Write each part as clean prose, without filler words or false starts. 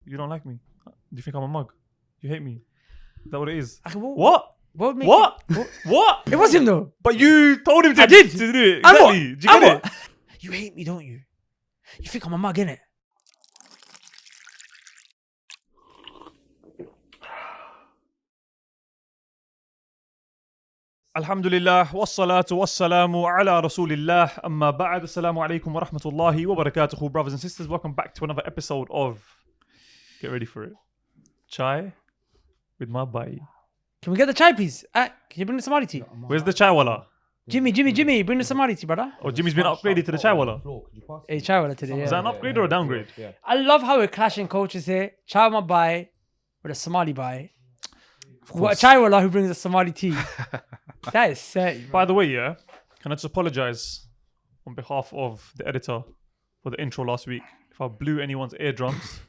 You don't like me? Do you think I'm a mug? You hate me? Is that what it is? What? What? What? What? It was him though. But you told him to, I did. to do it. And what? Exactly. Did you And get it? what? You hate me, don't you? You think I'm a mug, innit? Alhamdulillah, wassalatu wassalamu ala rasulillah, amma ba'd, assalamu alaikum wa rahmatullahi wa barakatuhu. Brothers and sisters, welcome back to another episode of, get ready for it, Chai with my bhai. Can we get the chai, please? Can you bring the Somali tea? Where's the chai wala? Jimmy, bring the Somali tea, brother. Oh, Jimmy's been upgraded to the chai wala. Hey, chai wala today. Is Yeah. that an upgrade or a downgrade? I love how we're clashing cultures here. Chai my bhai with a Somali bhai. What a chai wala who brings a Somali tea. That is set. By the way, yeah, can I just apologize on behalf of the editor for the intro last week if I blew anyone's eardrums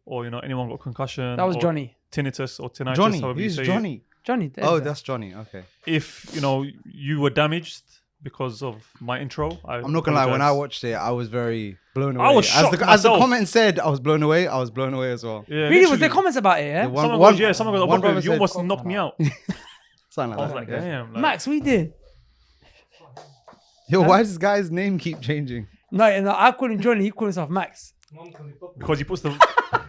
or, you know, anyone got concussion. That was or Johnny. Tinnitus or tinnitus. Johnny, however you who's say it. Johnny? Johnny. Oh, that's Johnny. Okay. If, you know, you were damaged because of my intro, I'm not gonna lie. When I apologize. watched it, I was very blown away. I was as shocked the myself. comment said, I was blown away. I was blown away as well. Yeah, Really? Was literally. there comments about it, yeah? The one- Someone one- goes, yeah, someone goes, one brother, brother you said- almost knocked me out. Something I was like like, that. damn. Like, Max, we did. Yo, why does this guy's name keep changing? No, I call him Johnny. He calls himself Max. because he puts the...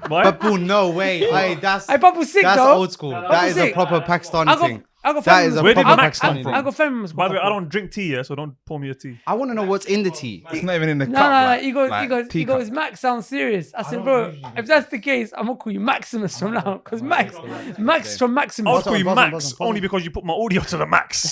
Why? Babu, no way. Hey, that's Hey, Babu's sick that's though. old school. Babu's That is a sick. proper Pakistani thing. I got That family is a Where did proper the Max come Pakistani from? I thing. got family. By the way, I don't drink tea, yeah, so don't pour me a tea. I want to know what's in the tea. It's not even in the No, cup. no, like, he goes, like he goes, he teacup. goes, Max sounds serious. I said, bro, if that's the case, I'm gonna call you Maximus from now. Because Max from I Maximus. was calling you Pause on, Max pause on, pause only on. because you put my audio to the max.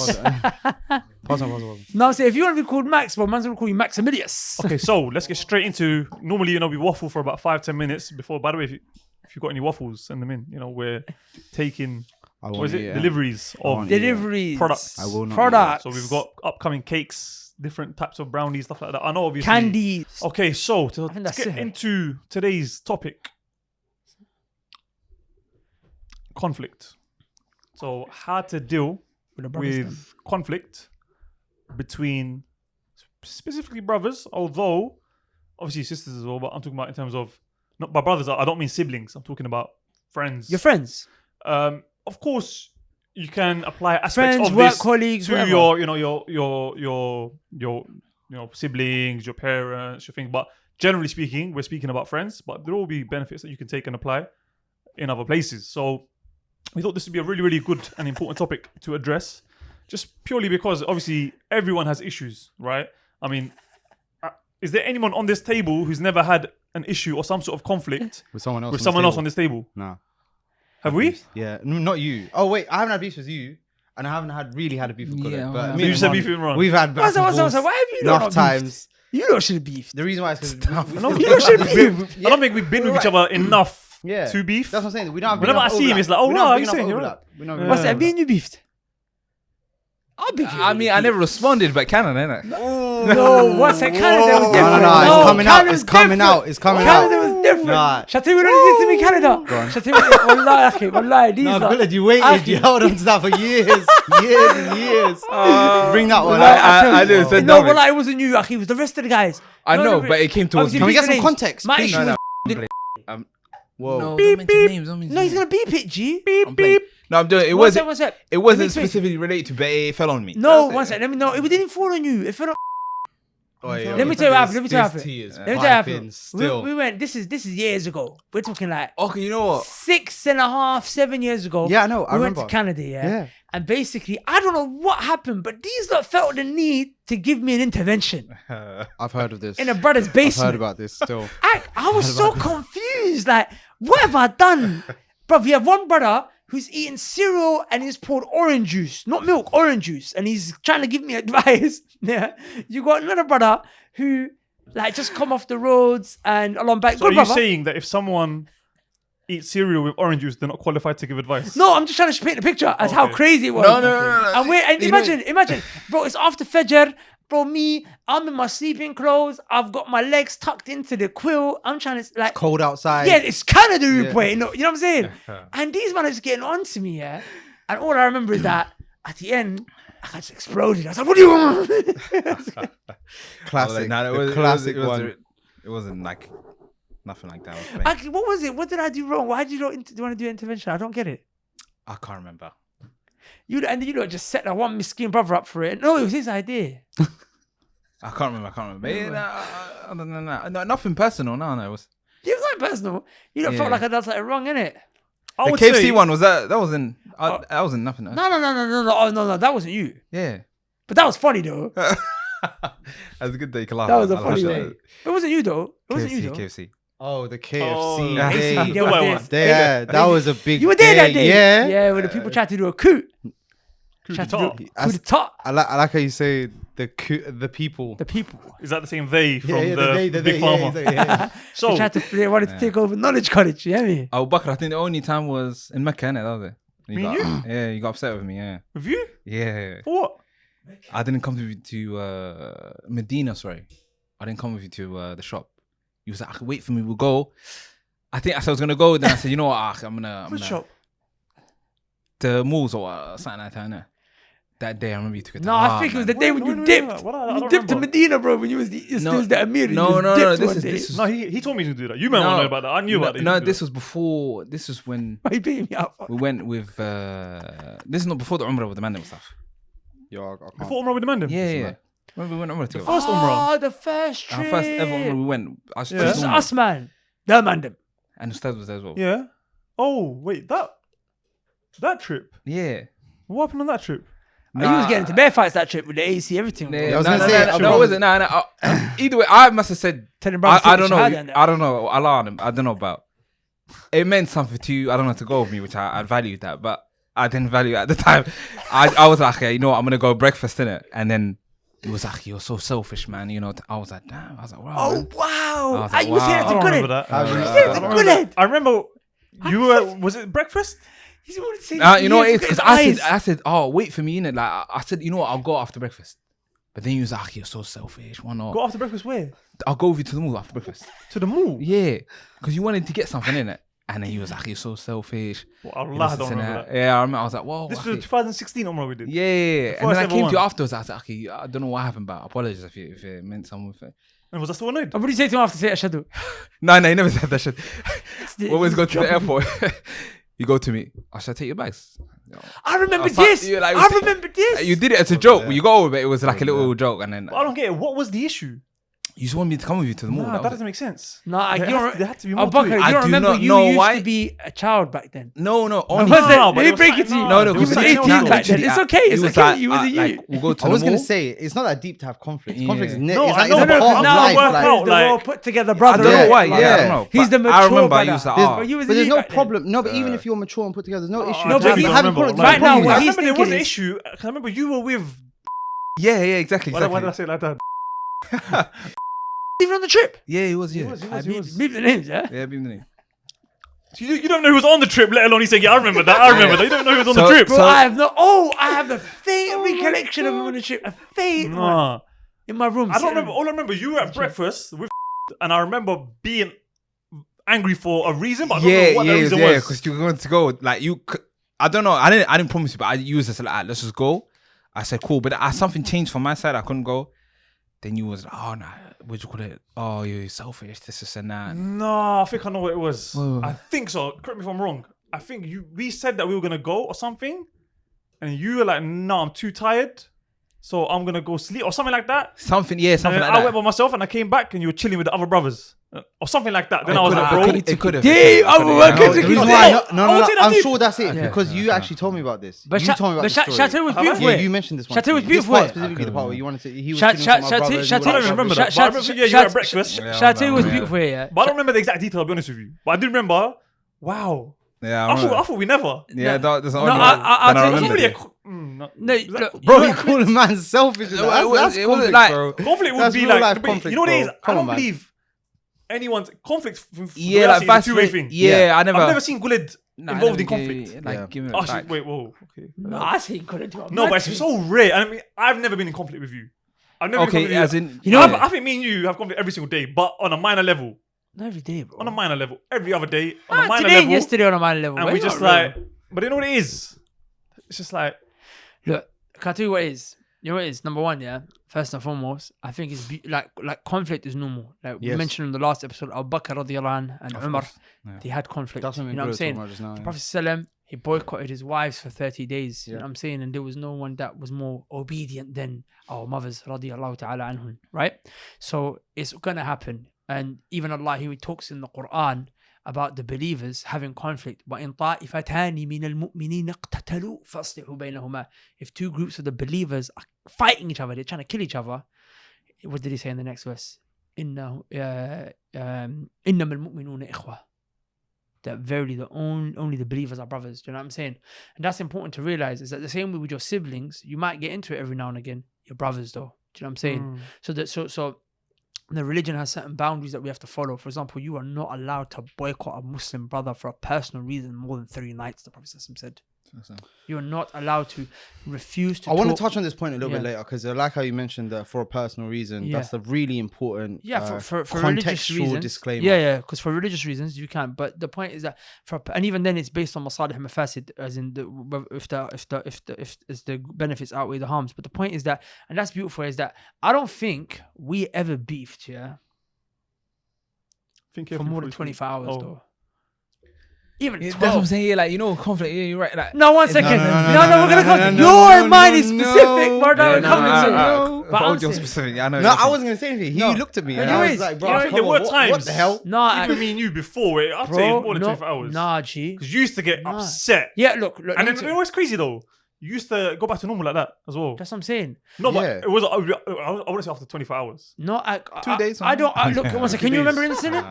Pause on. No, I'm saying if you want to be called Max, well, man's gonna call you Maximilius. Okay, so let's get straight into. Normally, you know, we waffle for about 5-10 minutes before. By the way, if you've got any waffles, send them in. You know, we're taking what is it? Deliveries of. want it. Deliveries. Products. I will not. Products. So we've got upcoming cakes, different types of brownies, stuff like that. I know, obviously. Candies. Okay, so to think that's get it. into today's topic, conflict. So how to deal With the brothers then. with conflict between specifically brothers, although obviously sisters as well, but I'm talking about in terms of not by brothers. I don't mean siblings. I'm talking about friends. Your friends. Of course, you can apply aspects Friends, of work this colleagues, to whatever. your, you know, your siblings, your parents, your thing. But generally speaking, we're speaking about friends. But there will be benefits that you can take and apply in other places. So we thought this would be a really, really good and important topic to address, just purely because obviously everyone has issues, right? I mean, is there anyone on this table who's never had an issue or some sort of conflict With someone else. with someone else on this table? No. Have we? Yeah, not you. Oh wait, I haven't had beef with you, and I haven't really had a beef with Kodak. Yeah, but well, me you and said Ron, beef with Ron. We've had back and What's forth why have you enough not beefed? times. You lot should have beefed. The reason why is because You lot should beef. I don't think we've been with each other enough Yeah, to beef. That's what I'm saying. We don't have Whenever enough I see him, overlap. it's like, oh, We no, don't have he's enough saying, you're overlap. We don't have Yeah. enough What's that? overlap. Me and you beefed. I'll beef you. I mean, I never responded, but canon, innit? No, what's that? Canada was No, different. it's coming out. Canada's It's coming different. out. It's coming Canada out. was different. Nah. Shall I tell you what it did to me, Canada? Go on. Shall I tell you what it Wallahi, akhi, wallahi, these No, lot- Bilal, you waited. Akhi. You held on to that for years and years. Bring that one Wallahi, out. tell I you. did, said No, no. wallahi, it wasn't you, akhi. It was the rest of the guys. I No, know, no, but it came towards obviously, Can we me. get some names. context, My please? issue No, was... no. Whoa. No, Beep, don't mention beep. names. Don't mention No, he's names. going to beep it, G. I'm playing. No, I'm doing it. It What's wasn't. that? It wasn't Let me explain. specifically related to, but it fell on me. No, That's one it. second. Let me know. It didn't fall on you. It fell on... Let me tell you what happened. Let me tell you what happened. Let Let me tell you what happened. We went... This is years ago. We're talking like... Okay, you know what? 6.5, 7 years ago. Yeah, I know. I we went remember. to Canada, yeah? Yeah. And basically, I don't know what happened, but these lot felt the need to give me an intervention I've heard of this. in a brother's I've basement. heard about this still. I was so confused. Like, what have I done? Bro, we have one brother who's eating cereal and he's poured orange juice, not milk, orange juice. And he's trying to give me advice. Yeah. You got another brother who, like, just come off the roads and along back. So are Good you brother. saying that if someone eats cereal with orange juice, they're not qualified to give advice? No, I'm just trying to paint the picture as how Okay. crazy it was. No. And wait, and You know- imagine, bro, it's after Fajr. Bro, I'm in my sleeping clothes. I've got my legs tucked into the quilt. I'm trying to, like, Cold outside. yeah, it's Canada, Yeah. boy. You know what I'm saying? And these men are just getting on to me, yeah? And all I remember is that at the end, I just exploded. I was like, what do you want? Classic. Nah, The classic it one. It wasn't like Nothing like that. I was playing. Actually, what was it? What did I do wrong? Why did you not do you want to do intervention? I don't get it. I can't remember. And then you lot just set that one miskin brother up for it. No, it was his idea. I can't remember. Yeah, no, nothing personal. No, it was It was not personal. You don't felt Yeah. like I done something wrong, innit? I the would KFC say, one. Was that wasn't that wasn't nothing. No. Oh, no, that wasn't you. Yeah, But that was funny though. that's a good day. You can laugh. That was a I laugh funny at day. that. It wasn't you though. It wasn't you KFC, though. KFC. Oh, the Oh, KFC. yeah. day. KFC, there The was white this. one. Yeah, that was a big. You were there that day. Yeah. Yeah, when the people tried to do a coup. coup Tried d'etat. to do coup d'etat. I like how you say the people. The people. Is that the same they from Yeah, the Big Pharma? Yeah. They So, tried to. They wanted to take over Knowledge College. You hear me? Abu Bakr, I think the only time was in Mecca, innit? That was it. Me and Yeah, you got upset with me. Yeah, with you? yeah. For what? I didn't come to Medina. Sorry, I didn't come with you to the shop. You was like, wait for me. We'll go. I think I said I was gonna go. Then I said, you know what? I'm gonna. Which shop? The malls or something like that. Innit? That day, I remember you took it. No, I think it was the day when you No, dipped. what? I You don't dipped to remember. Medina, bro. When you was the still the Amir. You No, just no. dipped This one is day. this is No, he told me to do that. You might not know about that. I knew about it. No, this was before. This was when Why you beating me up? we went with. This is not before the Umrah with the man and stuff. Yo, I can't. before Umrah with the man. Yeah. When we went Umrah together. First Umrah. Oh, the first trip. Our first ever Umrah we went. Yeah. This is us, man. The man, them. And Ustad was there as well. Yeah. Oh wait, that trip. Yeah. What happened on that trip? You was getting into bear fights that trip with the AC, everything. bro. I was gonna say, no, it wasn't. No. Either way, I must have said. Telling brothers I to don't take know. shahada and that. I don't know. Allah, I don't know about. It meant something to you. I don't know, to go with me, which I valued that, but I didn't value it at the time. I was like, okay, you know what? I'm gonna go breakfast in it, and then it was like, you're so selfish, man. You know, I was like, damn. I was like, wow. Oh, man. wow. I was like, You was saying wow. it's I a don't good remember head. that. I was You like, said it's I a don't good remember head. that. I remember you were. Was it breakfast? He's wanted to say You know what it is? look Because at his I eyes. said, oh, wait for me, innit? Like, I said, you know what? I'll go after breakfast. But then you was like, you're so selfish. Why not? Go after breakfast where? I'll go with you to the mall after breakfast. To the mall. Yeah. Because you wanted to get something in it. And then he was like, you're so selfish. Well, You Allah, I know, don't remember that. Yeah, I remember. I was like, whoa. This okay. was 2016 Umrah we did. Yeah. And then first I ever came to one. you afterwards. I was like, okay, I don't know what happened, but I apologize if it meant something. And was I still annoyed? What did you say to him after say Ashadu? No, you never said that shit. We always go to the airport. You go to me. I should take your bags. I remember was like- this. you're like- I remember this. You did it as a joke. You go with it. It was like a little joke. And then But I don't get it. What was the issue? you just want me to come with you to the mall. Nah, That that was it. doesn't make sense. No, There had to be more to Bakr, it. you I don't do remember not you know used why. to be a child back then. No, only. Was it? but Let it me was break like- it to you. No, You because was it's 18 not back then. literally- It's okay. It's it was okay. like, You was a like, youth. we'll go to I the was gonna mall. say it's not that deep to have conflict. Yeah. Conflict is No, it's I like know, it's a but part of now life. work like- out the like- well put together I brother. don't know why, Like, yeah, I don't know. He's the But mature I remember brother. you was like, There's- oh. But you was But a there's youth no back then. problem. No, but even if you're mature and put together, there's no issue. No, but Having he's- conflict right now, is what I he's remember there was thinking an is- issue. I remember you were with. Yeah, exactly. Why did I say it like that? Even on the trip. Yeah, he was. Yeah, Beep the names, yeah? yeah, be the name. You don't know who was on the trip, let alone he said, yeah, I remember that. I remember that. You don't know who was on the So- trip. Bro, So- I have no. Oh, I have the faint recollection of him on the trip. A faint one Nah. in my room. I don't sitting- remember. All I remember, you were at breakfast with, and I remember being angry for a reason, but I don't know what the reason was. because you were going to go. Like I don't know. I didn't promise you, but I used this like, let's just go. I said cool, but something changed from my side. I couldn't go. Then you was like, oh nah, what'd you call it? Oh, you're selfish. This and that. No, I think I know what it was. Whoa. I think so. Correct me if I'm wrong. I think we said that we were gonna go or something, and you were like, "No, I'm too tired, so I'm gonna go sleep" or something like that. Something, yeah, something And then like I that. went by myself, and I came back, and you were chilling with the other brothers or something like that. Then I was like, "Bro, it could have. Damn, I'm working The to reason keep why, that. no, I won't say that I'm deep. sure that's it Yeah. because you actually told me about this. But you Sha- told me about but this Sha- story. Chateau was Have I? beautiful. Yeah, you mentioned this one. Chateau to was me. beautiful. This part specifically, the part where you wanted to. He was Sha- chilling Sha- with my Chateau- brothers. Chateau- you I were don't like, remember Sha- that." But I Sha- remember, Sha- yeah, you were Sha- at breakfast. Sha- Chateau was beautiful, yeah. But I don't remember the exact detail. I'll be honest with you. But I do remember. Wow. Yeah, I thought we never. Yeah, that's the No, only one. I'll that tell you- It's not remember really a. it. No, Is that- look, Bro, you you call a man selfish. It That's was conflict, like- bro. Conflict would That's be real like, life but conflict, you know what it is? bro. I Come don't on, man. believe anyone's conflict. Yeah, like is a vice two-way versa. thing. Yeah, I I've never. never seen Guled Nah, I involved never in gave- conflict. Like, Yeah. give it Oh, back. wait, whoa, okay. No, I say you couldn't do it. No, but it's so rare. I mean, I've never been in conflict with you. I've never been in Okay, conflict as with you. in, You know I think me and you have conflict every single day, but on a minor level. Not every day, bro. On a minor level. Every other day, on a Ah, minor today and level. yesterday on a minor level. And Why we not, just bro? like, but you know what it is? It's just like, Look, can I tell you what it is? You know what it is? Number one, yeah. First and foremost, I think it's like conflict is normal. Like we Yes. mentioned in the last episode, Abu Bakr radiallahu anhu and Umar, Yeah. they had conflict. That's You something know what I'm good saying? to talk about just now, The yeah. Prophet ﷺ, he boycotted his wives for 30 days. You Yeah. know what I'm saying? And there was no one that was more obedient than our mothers, radiallahu ta'ala anhum, right? So it's gonna happen. And even Allah, he talks in the Quran about the believers having conflict. وَإِن طَائِفَتَانِ مِنَ الْمُؤْمِنِينَ اقْتَتَلُوا فَأَصْلِحُوا بَيْنَهُمَا. If two groups of the believers are fighting each other, they're trying to kill each other, what did he say in the next verse? إِنَّمَا الْمُؤْمِنُونَ إِخْوَةٌ. That verily only the believers are brothers. Do you know what I'm saying? And that's important to realize, is that the same way with your siblings, you might get into it every now and again. Your brothers though. Do you know what I'm saying? So the religion has certain boundaries that we have to follow. For example, you are not allowed to boycott a Muslim brother for a personal reason more than 3 nights, the Prophet said. You are not allowed to refuse to I want to talk- touch on this point a little bit Yeah. later because I like how you mentioned that for a personal reason. Yeah. That's a really important for religious contextual reasons. disclaimer. Yeah, because for religious reasons you can. But the point is that and even then it's based on masalih and mafasid, as in if the benefits outweigh the harms. But the point is that, and that's beautiful, is that I don't think we ever beefed, for more than 24 hours though. Even Yeah, 12. that's what I'm saying. Yeah, like, you know, conflict. Yeah, you're right. Like, No, 1 second. no, We're gonna come to your mind is specific, brother. We're coming to. But I'm saying- specific. I know. No, I wasn't gonna say anything. He No. looked at me. No, And you I is. was like, You bro, know, come there on, were what times- the hell? Nah, Even me and you before it, I'd say bro, it's more than 24 hours. Nah, G. Because you used to get Nah. upset. Yeah, look. And let then me you tell- know what's crazy though? You used to go back to normal like that as well. that's what I'm saying. No, but Yeah. it was, I wouldn't say after 24 hours. No, 2 days, I don't. Look, something. one second. Can you remember incident?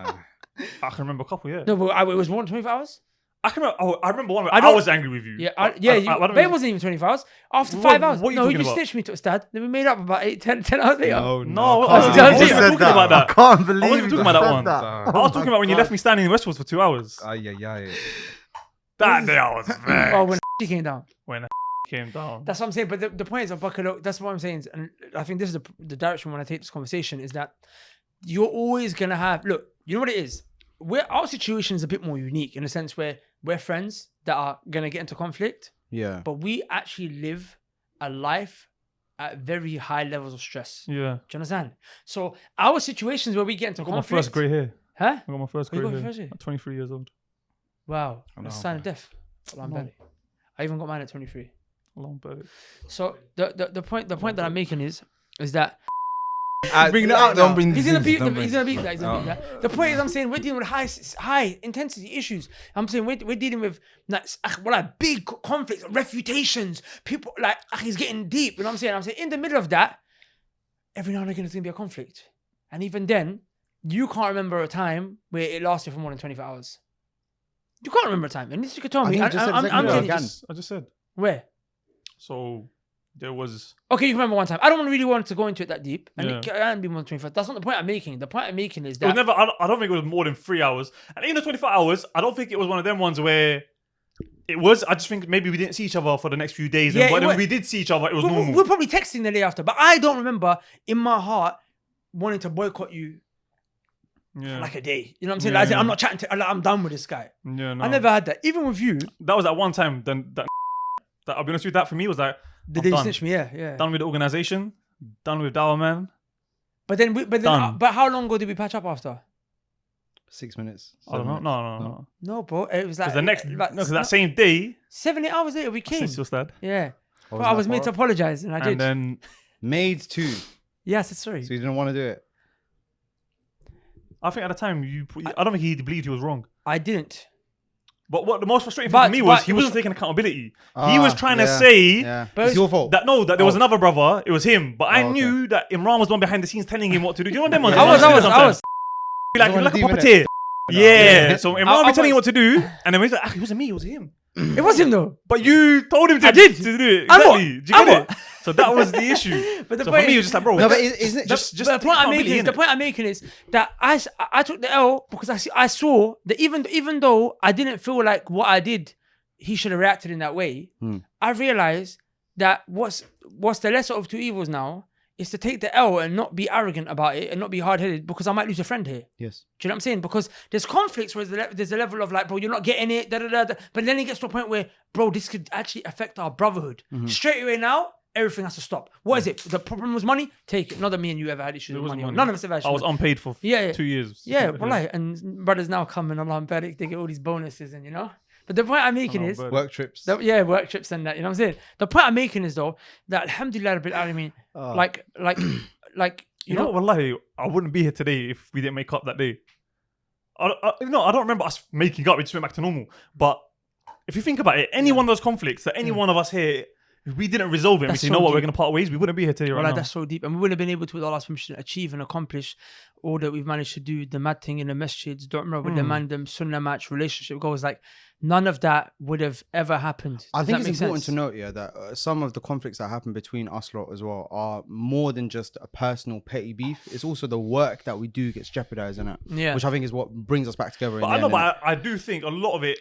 I can remember a couple, yeah. No, but it was more than 24 hours. I can remember, I remember one where I I don't- was angry with you. Yeah, I yeah. don't But it know- wasn't even 24 hours. After What- 5 hours. what are you No, he talking just about? stitched me to a stud. Then we made up about 10 hours later. No, I I wasn't can't talking believe about you that. I can't believe I wasn't talking you about that said one. that. I was talking about when you left me standing in Westfield for 2 hours. Yeah. That day I was vexed. Oh, when she came down. When came down. That's what I'm saying. But the point is, look, that's what I'm saying. And I think this is the direction when I take this conversation is that you're always going to have, look, you know what it is? Our situation is a bit more unique in the sense where we're friends that are going to get into conflict, Yeah. but we actually live a life at very high levels of stress. Yeah. Do you understand? So our situations where we get into I got my conflict. first grey hair. Huh? I got my first Oh, you grey got your hair. first hair? At 23 years old. Wow. I know, That's a sign of bro. death. Allah No. belly. I even got mine at 23. Long belly. So the point that I'm making is that Bring it out Don't now. bring he's gonna this beat in, he's don't gonna beat that. He's gonna beat that. The point is, I'm saying we're dealing with high intensity issues. I'm saying we're dealing with like big conflicts, refutations. People like he's getting deep. You know what I'm saying? I'm saying in the middle of that, every now and again there's gonna be a conflict, and even then, you can't remember a time where it lasted for more than 24 hours. You can't remember a time, and this you could tell I me. think you just said a I'm second telling ago you. again. I just said. Where? So there was. Okay, you can remember one time. I don't really want to go into it that deep, and Yeah. it can't be more than 24. That's not the point I'm making. The point I'm making is It was that never. I don't think it was more than 3 hours. And in the 24 hours, I don't think it was one of them ones where it was. I just think maybe we didn't see each other for the next few days. Yeah, And it when was- we did see each other, it was normal. we're probably texting the day after, but I don't remember in my heart wanting to boycott you Yeah. like a day. You know what I'm saying? Yeah, Like, as in, yeah. I'm not chatting to. Like, I'm done with this guy. Yeah, no. I never had that. Even with you, That was at one time. Then that I'll be honest with you, that for me was like the I'm day you done. snitched me. Yeah. Done with the organization. Done with Dower Man. But then, Done. but how long ago did we patch up after? 6 minutes. I don't know. 7 No, minutes. no, no. No, bro. It was like Because the next, like, no, because that same day, 7-8 hours later we I came. said to your dad, Yeah. Oh, Bro, I was that made to far? apologize, and I did. and then Made too. Yes, it's sorry. So you didn't want to do it. I think at the time I don't think he believed he was wrong. I didn't. But what the most frustrating thing for me was he wasn't taking accountability. He was trying to say Yeah. But It's it's- your fault. that there was another brother. It was him, but I Oh, okay. knew that Imran was the one behind the scenes telling him what to do. Do you know them ones? Yeah. Imran I was. do that sometimes. Be like, You you're wanna like a deal with puppeteer. Yeah. Yeah. So I Imran be telling you was- what to do, and then he's like, it wasn't me, it was him. It was him though. But you told him to, I did. to do it. I'm what? Exactly. Do you I'm get it? what? So that was the issue. But the So point for me, it is- was just like, bro, No, but isn't it just But the point I'm making is accountability, innit? that I took the L because I saw that even though I didn't feel like what I did, he should have reacted in that way. I realized that what's the lesser of two evils now is to take the L and not be arrogant about it and not be hard-headed because I might lose a friend here. Yes. Do you know what I'm saying? Because there's conflicts where there's a level of like, bro, you're not getting it, da da da. But then it gets to a point where, bro, this could actually affect our brotherhood. Straight away now, everything has to stop. What is it? The problem was money? Take it. Not that me and you ever had issues with wasn't money. money. None of us ever had I was issues. unpaid for Yeah. 2 years. Yeah, wallahi. And brothers now come and Allah barik, they get all these bonuses and But the point I'm making is, Work trips. work trips and that, you know what I'm saying? The point I'm making is though, that alhamdulillah rabbil alameen, like, You know what, wallahi, I wouldn't be here today if we didn't make up that day. I don't remember us making up. We just went back to normal. But if you think about it, any one of those conflicts that any one of us here, if we didn't resolve it, and we That's say, so you know what, deep. we're going to part ways, we wouldn't be here today right Wallah, now. that's so deep. And we wouldn't have been able to, with Allah's permission, achieve and accomplish all that we've managed to do, the mad thing in the masjids, don't remember with the mandem, sunnah match, relationship goals, like none of that would have ever happened. I Does think that it's make important sense? to note, that some of the conflicts that happen between us lot as well are more than just a personal petty beef. It's also the work that we do gets jeopardized in it, Yeah. which I think is what brings us back together. But I know, but I do think a lot of it,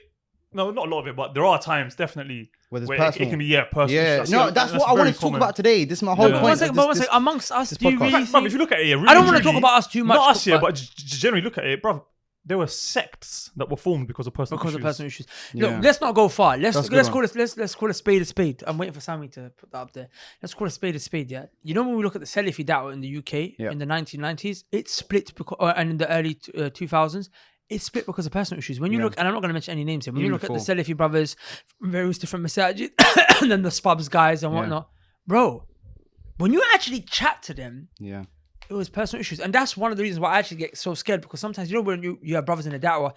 no, not a lot of it, but there are times definitely Where there's where personal. it can be, personal. Yeah, issues. no, that's what I very wanted to talk common. about today. This is my whole Yeah. But point. one second, amongst us, this do you podcast. really Bruv, if think... you look at it, really, I don't want to truly, talk about us too much. Not us here, but but generally look at it, bro. There were sects that were formed because of personal because issues. of personal issues. Yeah. Look, let's not go far. That's a good Let's one. call it let's call a spade a spade. I'm waiting for Sammy to put that up there. Let's call a spade, yeah. You know when we look at the Salafi da'wah in the UK Yeah. in the 1990s, it split because and in the early 2000s, it split because of personal issues. When you Yeah. look, and I'm not going to mention any names here, when you Even look at the before. Salafi brothers from various different masajid and then the Spubs guys and Yeah. whatnot, bro, when you actually chat to them, Yeah. it was personal issues. And that's one of the reasons why I actually get so scared, because sometimes, when you have brothers in the da'wah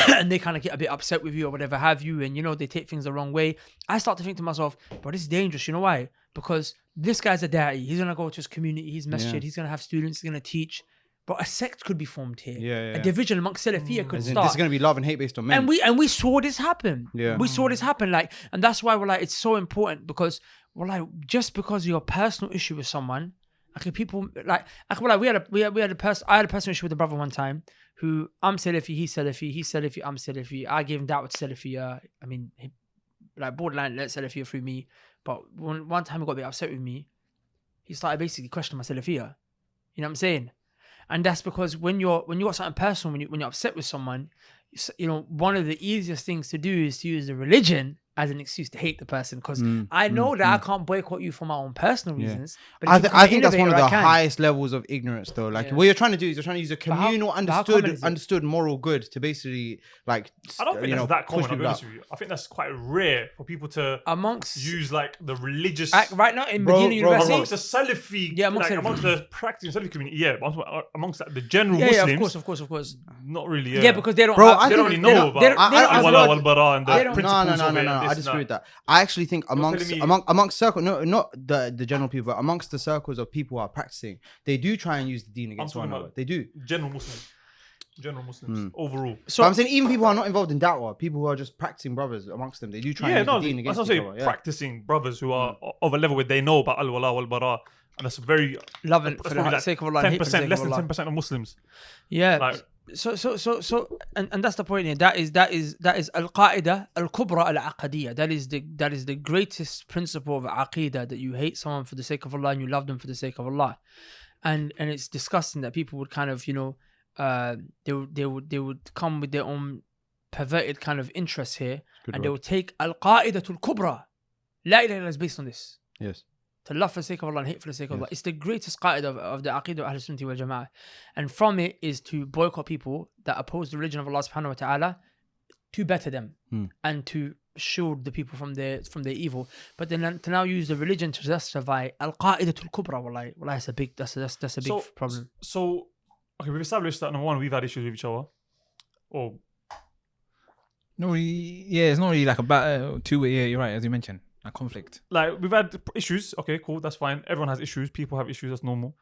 and they kind of get a bit upset with you or whatever have you, and they take things the wrong way, I start to think to myself, but this is dangerous. You know why? Because this guy's a da'i. He's going to go to his community, his masjid, Yeah. he's going to have students, he's going to teach. But a sect could be formed here. Yeah. A division amongst Salafiyah could As in, start. this is going to be love and hate based on men. And we saw this happen. Yeah. We saw this happen. And that's why we're like, it's so important, because we're like, just because you have a personal issue with someone, okay, people like we had a I had a personal issue with a brother one time who, I'm Salafi, he's Salafi, I'm Salafi. I gave him da'wah to Salafi. I mean, he, borderline let Salafi through me. But one time he got a bit upset with me. He started basically questioning my Salafiyah. You know what I'm saying? And that's because when you got something personal, when you're upset with someone, one of the easiest things to do is to use the religion as an excuse to hate the person. Because I know that I can't boycott you for my own personal reasons. But if you I become think that's an one of innovator, the I can. highest levels of ignorance, though. Like, Yeah. what you're trying to do is you're trying to use a how- communal, but how common is it? understood moral good to basically, like, I don't think that's that push common. I'll be people honest out. with you. I think that's quite rare for people to Amongst use like the religious. right now in Bro, Medina bro, University. Amongst the Salafi, Yeah, amongst Salafi. amongst the practicing Salafi community, yeah, but amongst like, the general Yeah, Muslims, of course. not really. Yeah, because they don't. Bro, have, I they don't think- really know no, about they don't- they don't have Wala word- wal bara and the they don't- principles No, of it. and I this disagree and with that. I actually think amongst telling me- amongst circle, no, not the general people, but amongst the circles of people who are practicing, they do try and use the deen against one talking another. about- They do. General Muslims overall. So But I'm saying even people who are not involved in da'wah, people who are just practicing brothers amongst them, they do try Yeah, and use no, the deen that's against what I'm each saying. other. Yeah. Practicing brothers who are of a level where they know about al-wala wal-bara, and that's very loving that's for probably the like sake of Allah, and hate for the 10%, sake less of than Allah. 10% of Muslims. Yeah. Like- So, and that's the point here. That is al-qaida al-kubra al-aqadiyya. That is the greatest principle of aqidah, that you hate someone for the sake of Allah and you love them for the sake of Allah. And it's disgusting that people would kind of, they would come with their own perverted kind of interests here, and they would take al-qa'idatul kubra. La ilaha illallah is based on this. Yes. To love for the sake of Allah and hate for the sake of Allah. It's the greatest qaida of the aqidah of Ahl Sunnah wal Jama'ah. And from it is to boycott people that oppose the religion of Allah subhanahu wa ta'ala, to better them and to shield the people from their evil. But then to now use the religion to justify al-qa'idatul kubra, wallahi, that's a big problem. So, okay, we've established that number one, we've had issues with each other. Or No, it's not really like a two-way. Yeah, you're right, as you mentioned, a conflict. like we've had issues. Okay, cool, that's fine. Everyone has issues. People have issues. That's normal.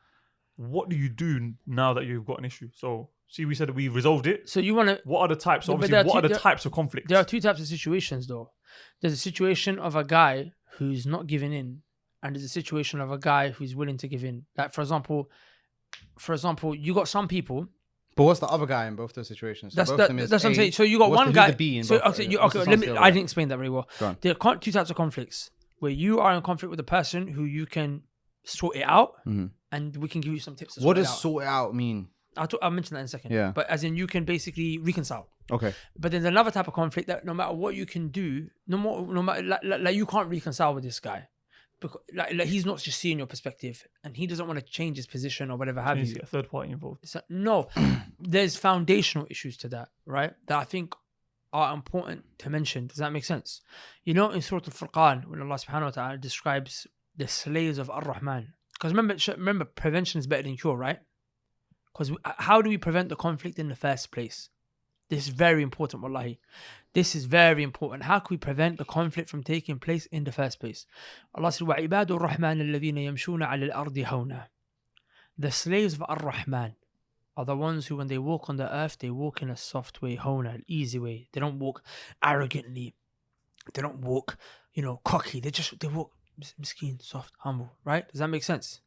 What do you do now that you've got an issue? So, see, we said that we resolved it. So you want to... What are the types? No, but Obviously, there are what are two- the there- types of conflicts? There are two types of situations, though. There's a situation of a guy who's not giving in, and there's a situation of a guy who's willing to give in. Like, for example, you got some people... But what's the other guy in both those situations? So That's both that, of them is that's what I'm A. saying. So you got What's one the- guy. who's the B in So both? okay, What's the let me. sound I scale? didn't explain that very well. Go on. There are two types of conflicts where you are in conflict with a person who you can sort it out, and we can give you some tips. To What sort it does out. sort it out mean? I'll mention that in a second. Yeah. But as in, you can basically reconcile. Okay. But there's another type of conflict that no matter what you can do, no matter like you can't reconcile with this guy because like he's not just seeing your perspective, and he doesn't want to change his position or whatever have You need you. to get a third party involved. So, no, there's foundational issues to that, right? That I think are important to mention. Does that make sense? You know, in Surah Al-Furqan, when Allah subhanahu wa ta'ala describes the slaves of Ar-Rahman. Because remember, prevention is better than cure, right? Because how do we prevent the conflict in the first place? This is very important, wallahi. This is very important. How can we prevent the conflict from taking place in the first place? Allah said, وَعِبَادُ الرَّحْمَنِ الَّذِينَ يَمْشُونَ عَلَى الْأَرْضِ هَوْنًا. The slaves of Ar-Rahman are the ones who, when they walk on the earth, they walk in a soft way, hona, an easy way. They don't walk arrogantly. They don't walk, cocky. They walk miskeen, soft, humble, right? Does that make sense?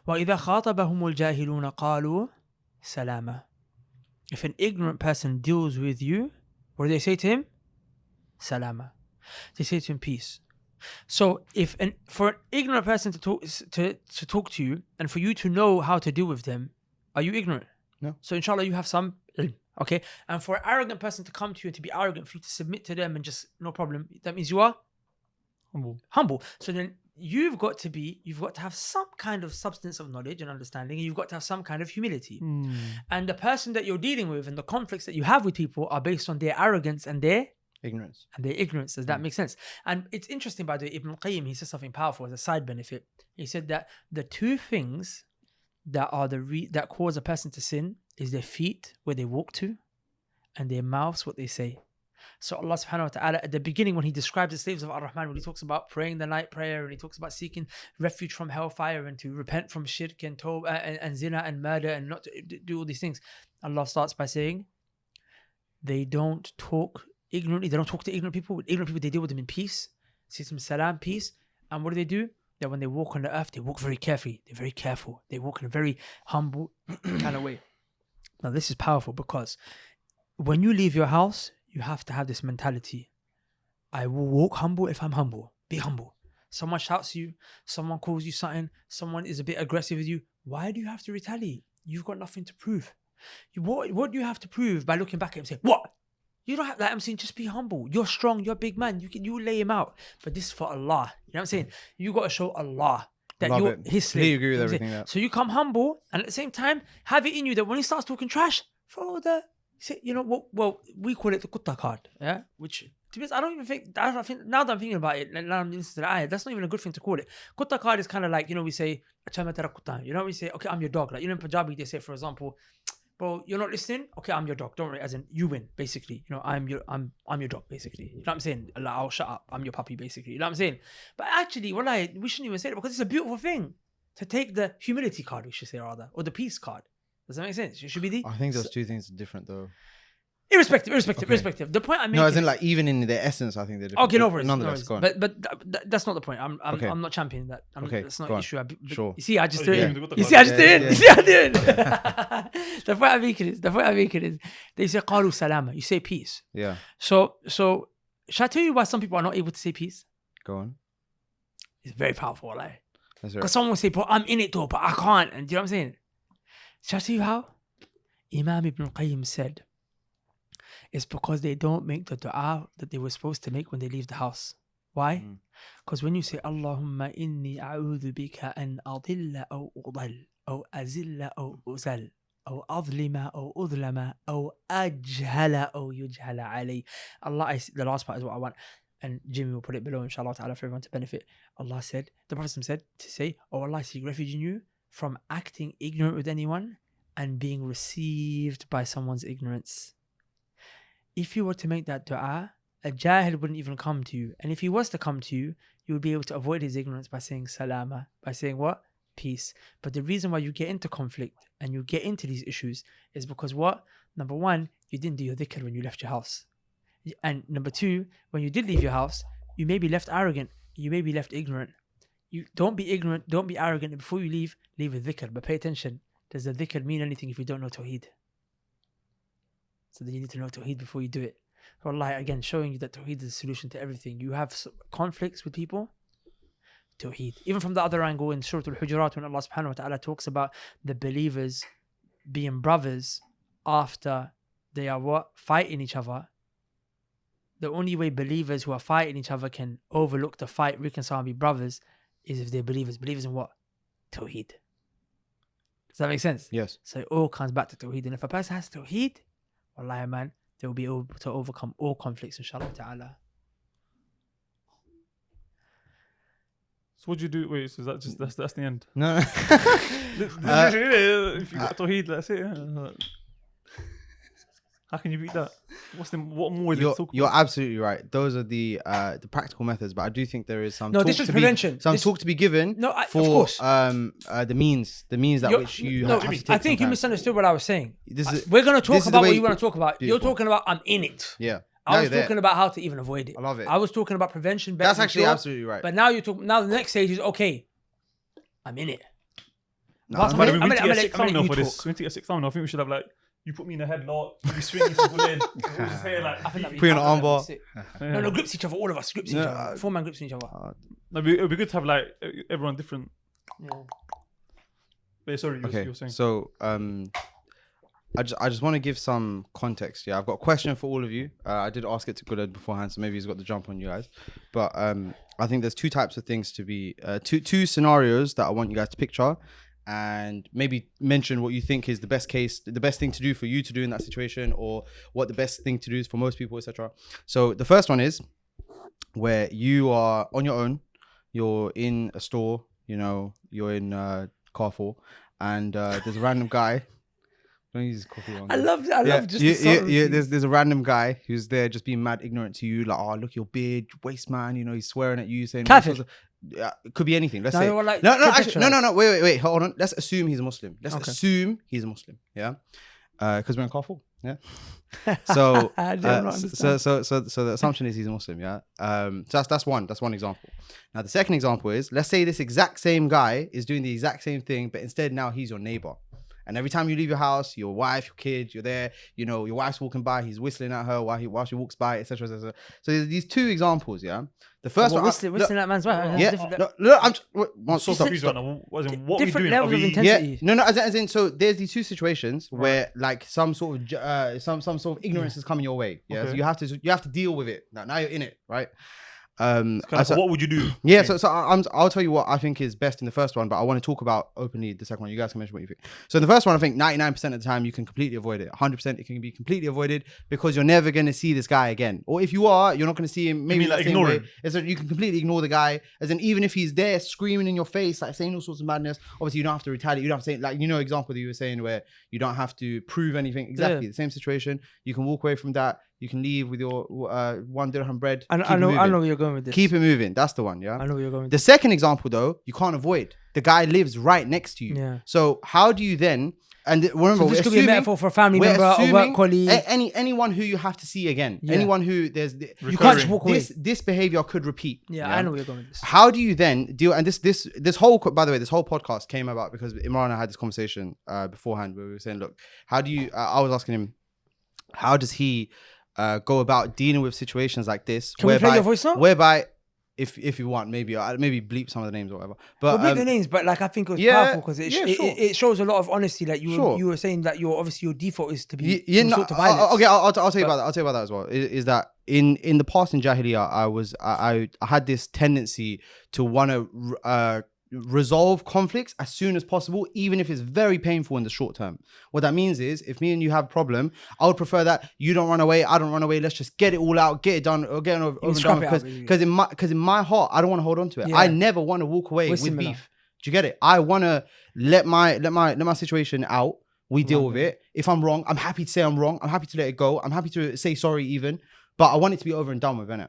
وَإِذَا خَاطَبَهُمُ الْجَاهِلُونَ قَالُوا سَلَامًا. If an ignorant person deals with you, what do they say to him? Salama. They say to him, peace. So for an ignorant person to talk to you, and for you to know how to deal with them, are you ignorant? No. So inshallah you have some ilm, okay? And for an arrogant person to come to you and to be arrogant, for you to submit to them and just no problem, that means you are humble. So then you've got to have some kind of substance of knowledge and understanding, and you've got to have some kind of humility. And the person that you're dealing with and the conflicts that you have with people are based on their arrogance and their Ignorance. Does that make sense? And it's interesting, by the way, Ibn al-Qayyim, he said something powerful as a side benefit. He said that the two things that are that cause a person to sin is their feet, where they walk to, and their mouths, what they say. So Allah subhanahu wa ta'ala, at the beginning, when he describes the slaves of Ar-Rahman, when he talks about praying the night prayer, and he talks about seeking refuge from hellfire and to repent from shirk and and zina and murder and not to do all these things, Allah starts by saying they don't talk ignorantly. They don't talk to ignorant people. With ignorant people, they deal with them in peace. Say some salam, peace. And what do? That when they walk on the earth, they walk very carefully. They're very careful. They walk in a very humble kind of way. Now, this is powerful because when you leave your house, you have to have this mentality. I will walk humble if I'm humble. Be humble. Someone shouts at you. Someone calls you something. Someone is a bit aggressive with you. Why do you have to retaliate? You've got nothing to prove. What do you have to prove by looking back at him and saying, what? You don't have that. I'm saying just be humble. You're strong. You're a big man. You lay him out. But this is for Allah. You know what I'm saying? You got to show Allah that Love you're it. his slave. Completely agree with You know what I'm everything saying? that- So you come humble, and at the same time, have it in you that when he starts talking trash, follow well, we call it the kutta card. Yeah? Which, to be honest, I don't think, now that I'm thinking about it, now I'm listening to the ayah, that's not even a good thing to call it. Kutta card is kind of like, we say, we say, okay, I'm your dog. Like, in Punjabi, they say, for example, bro, you're not listening? Okay, I'm your dog. Don't worry, as in you win, basically. I'm your dog, basically. You know what I'm saying? Allah, I'll shut up. I'm your puppy, basically. You know what I'm saying? But actually, we shouldn't even say that because it's a beautiful thing to take the humility card, we should say rather, or the peace card. Does that make sense? It should be I think those two things are different though. irrespective. The point I'm making. No, as in like even in their essence, I think they're different. Okay, no worries. Nonetheless, go on. But that's not the point. Okay. I'm not championing that. Okay, That's not go an on. issue. Sure. You see, I just Oh, do yeah. it. You see, I just do Yeah, it. yeah. You see, I do it. The point I'm making is, they say qalu salama. You say peace. Yeah, So shall I tell you why some people are not able to say peace? go on. It's very powerful, like. That's Because right. someone will say, bro, I'm in it though, but I can't. And do you know what I'm saying? Shall I tell you how? Imam Ibn Qayyim said, it's because they don't make the dua that they were supposed to make when they leave the house. Why? Because when you say, Allahumma inni a'udhu bika an adilla aw udal, aw azilla aw uzal, aw adlima aw udlama, aw ajhala aw yujhala alay. The last part is what I want. And Jimmy will put it below, inshallah ta'ala, for everyone to benefit. Allah said, the Prophet said to say, oh Allah, I seek refuge in you from acting ignorant with anyone and being received by someone's ignorance. If you were to make that dua, a jahil wouldn't even come to you. And if he was to come to you, you would be able to avoid his ignorance by saying salama, by saying what? Peace. But the reason why you get into conflict and you get into these issues is because what? Number one, you didn't do your dhikr when you left your house. And number two, when you did leave your house, you may be left arrogant. You may be left ignorant. You don't be ignorant, don't be arrogant. And before you leave with dhikr. But pay attention. Does the dhikr mean anything if you don't know Tawheed? So then you need to know Tawheed before you do it. So Allah, again, showing you that Tawheed is the solution to everything. You have conflicts with people, Tawheed. Even from the other angle in Surah Al-Hujurat, when Allah subhanahu wa ta'ala talks about the believers being brothers after they are fighting each other. The only way believers who are fighting each other can overlook the fight, reconcile, and be brothers is if they're believers. Believers in what? Tawheed. Does that make sense? Yes. So it all comes back to Tawheed. And if a person has Tawheed, wallahi man, they will be able to overcome all conflicts, inshallah ta'ala. So what do you do? Wait, so is that just that's the end? No. If you got Tawheed, that's it. Yeah. How can you beat that? What more is it to talk You're about? absolutely right. Those are the practical methods, but I do think there is some No, talk this is to prevention. Be, some This- talk to be given No, of for course. the means that You're- which you no, have to take. I think you sometimes. misunderstood what I was saying. This is- We're going to this talk is the about way what you want to talk about. You're Beautiful. talking about I'm in it. Yeah. I Now was you're talking there. about how to even avoid it. I love it. I was talking about prevention. That's better actually cure, absolutely right. But now now the next stage is okay. I'm in it. No, But- I'm By the with way, you. we need to I'm get a gonna sixth let thumbnail you for this. talk. We need to get a sixth thumbnail. I think we should have like you put me in a headlock, you swing people in, we'll just say like. I think that'd be Put you in an that'd be armbar. sick. Yeah. No, grips each other. All of us grips each No, other. 4 man grips each other. It would be good to have like everyone different. Yeah. Wait, sorry, you Okay, were saying. so I just want to give some context. Yeah, I've got a question for all of you. I did ask it to Guled beforehand, so maybe he's got the jump on you guys. But I think there's two types of things to be two scenarios that I want you guys to picture, and maybe mention what you think is the best thing to do for you to do in that situation, or what the best thing to do is for most people, etc. So the first one is where you are on your own, you're in a store, you're in Carrefour, and there's a random guy. Don't use coffee on. I love just the subtlety. There's a random guy who's there just being mad ignorant to you, like, oh, look, your beard, waste man, he's swearing at you, saying all Kafir. sorts of- yeah, it could be anything. Let's No, say you're like, no, contextualize. no, wait, hold on. Let's assume he's a Muslim. Let's Okay. assume he's a Muslim. Yeah, because we're in Carrefour. Yeah. So, I don't understand. so the assumption is he's a Muslim. Yeah. So that's one example. Now the second example is, let's say this exact same guy is doing the exact same thing, but instead now he's your neighbor. And every time you leave your house, your wife, your kids, you're there, your wife's walking by, he's whistling at her while she walks by, etc. So there's these two examples, yeah. The first one, whistling at man's wife. That's yeah, different. look, Stop, stop. please, right now. What are we Different doing? Are levels of we- intensity. Yeah, no, as in, so there's these two situations where like some sort of some sort of ignorance is coming your way. Yeah, Okay. so you have to deal with it. Now you're in it, right? Kind of, so- what would you do? Yeah, so I'll tell you what I think is best in the first one, but I want to talk about openly the second one. You guys can mention what you think. So in the first one, I think 99% of the time you can completely avoid it. 100% it can be completely avoided because you're never going to see this guy again. Or if you are, you're not going to see him. Maybe mean, like, the same ignore way. him? Is that you can completely ignore the guy. As in, even if he's there screaming in your face, like saying all sorts of madness, obviously you don't have to retaliate. You don't have to say, like, example that you were saying where you don't have to prove anything. Exactly Yeah. the same situation. You can walk away from that. You can leave with your 1 dirham bread. I Keep it know moving. where you're going with this. Keep it moving. That's the one. Yeah. I know where you're going with The this. second example, though, you can't avoid. The guy lives right next to you. Yeah. So how do you then? And remember, So this we're could be a assuming- metaphor for a family we're member, a assuming work colleague. anyone who you have to see again. Yeah. Anyone who You can't just Recurring. walk away. this behavior could repeat. Yeah, I know where you're going with this. How do you then deal? And this whole, by the way, this whole podcast came about because Imran and I had this conversation beforehand where we were saying, look, how do you? I was asking him, how does he go about dealing with situations like this? Can we play your voice note? Whereby, if you want, maybe bleep some of the names or whatever. But We'll beat the names, but like I think it was yeah, powerful because yeah, sure. it shows a lot of honesty. Like Sure. you were saying that your default is to be yeah, resort to violence. okay, I'll tell you about that. I'll tell you about that as well. Is that in the past in Jahiliyyah, I had this tendency to want to resolve conflicts as soon as possible, even if it's very painful in the short term. What that means is, if me and you have a problem, I would prefer that you don't run away, I don't run away. Let's just get it all out, get it done, or get it over and scrap done. it out, Because basically. in my heart, I don't want to hold on to it. Yeah. I never want to walk away We're with similar. beef. Do you get it? I want to let my situation out. We deal with it. If I'm wrong, I'm happy to say I'm wrong. I'm happy to let it go. I'm happy to say sorry even. But I want it to be over and done with, innit?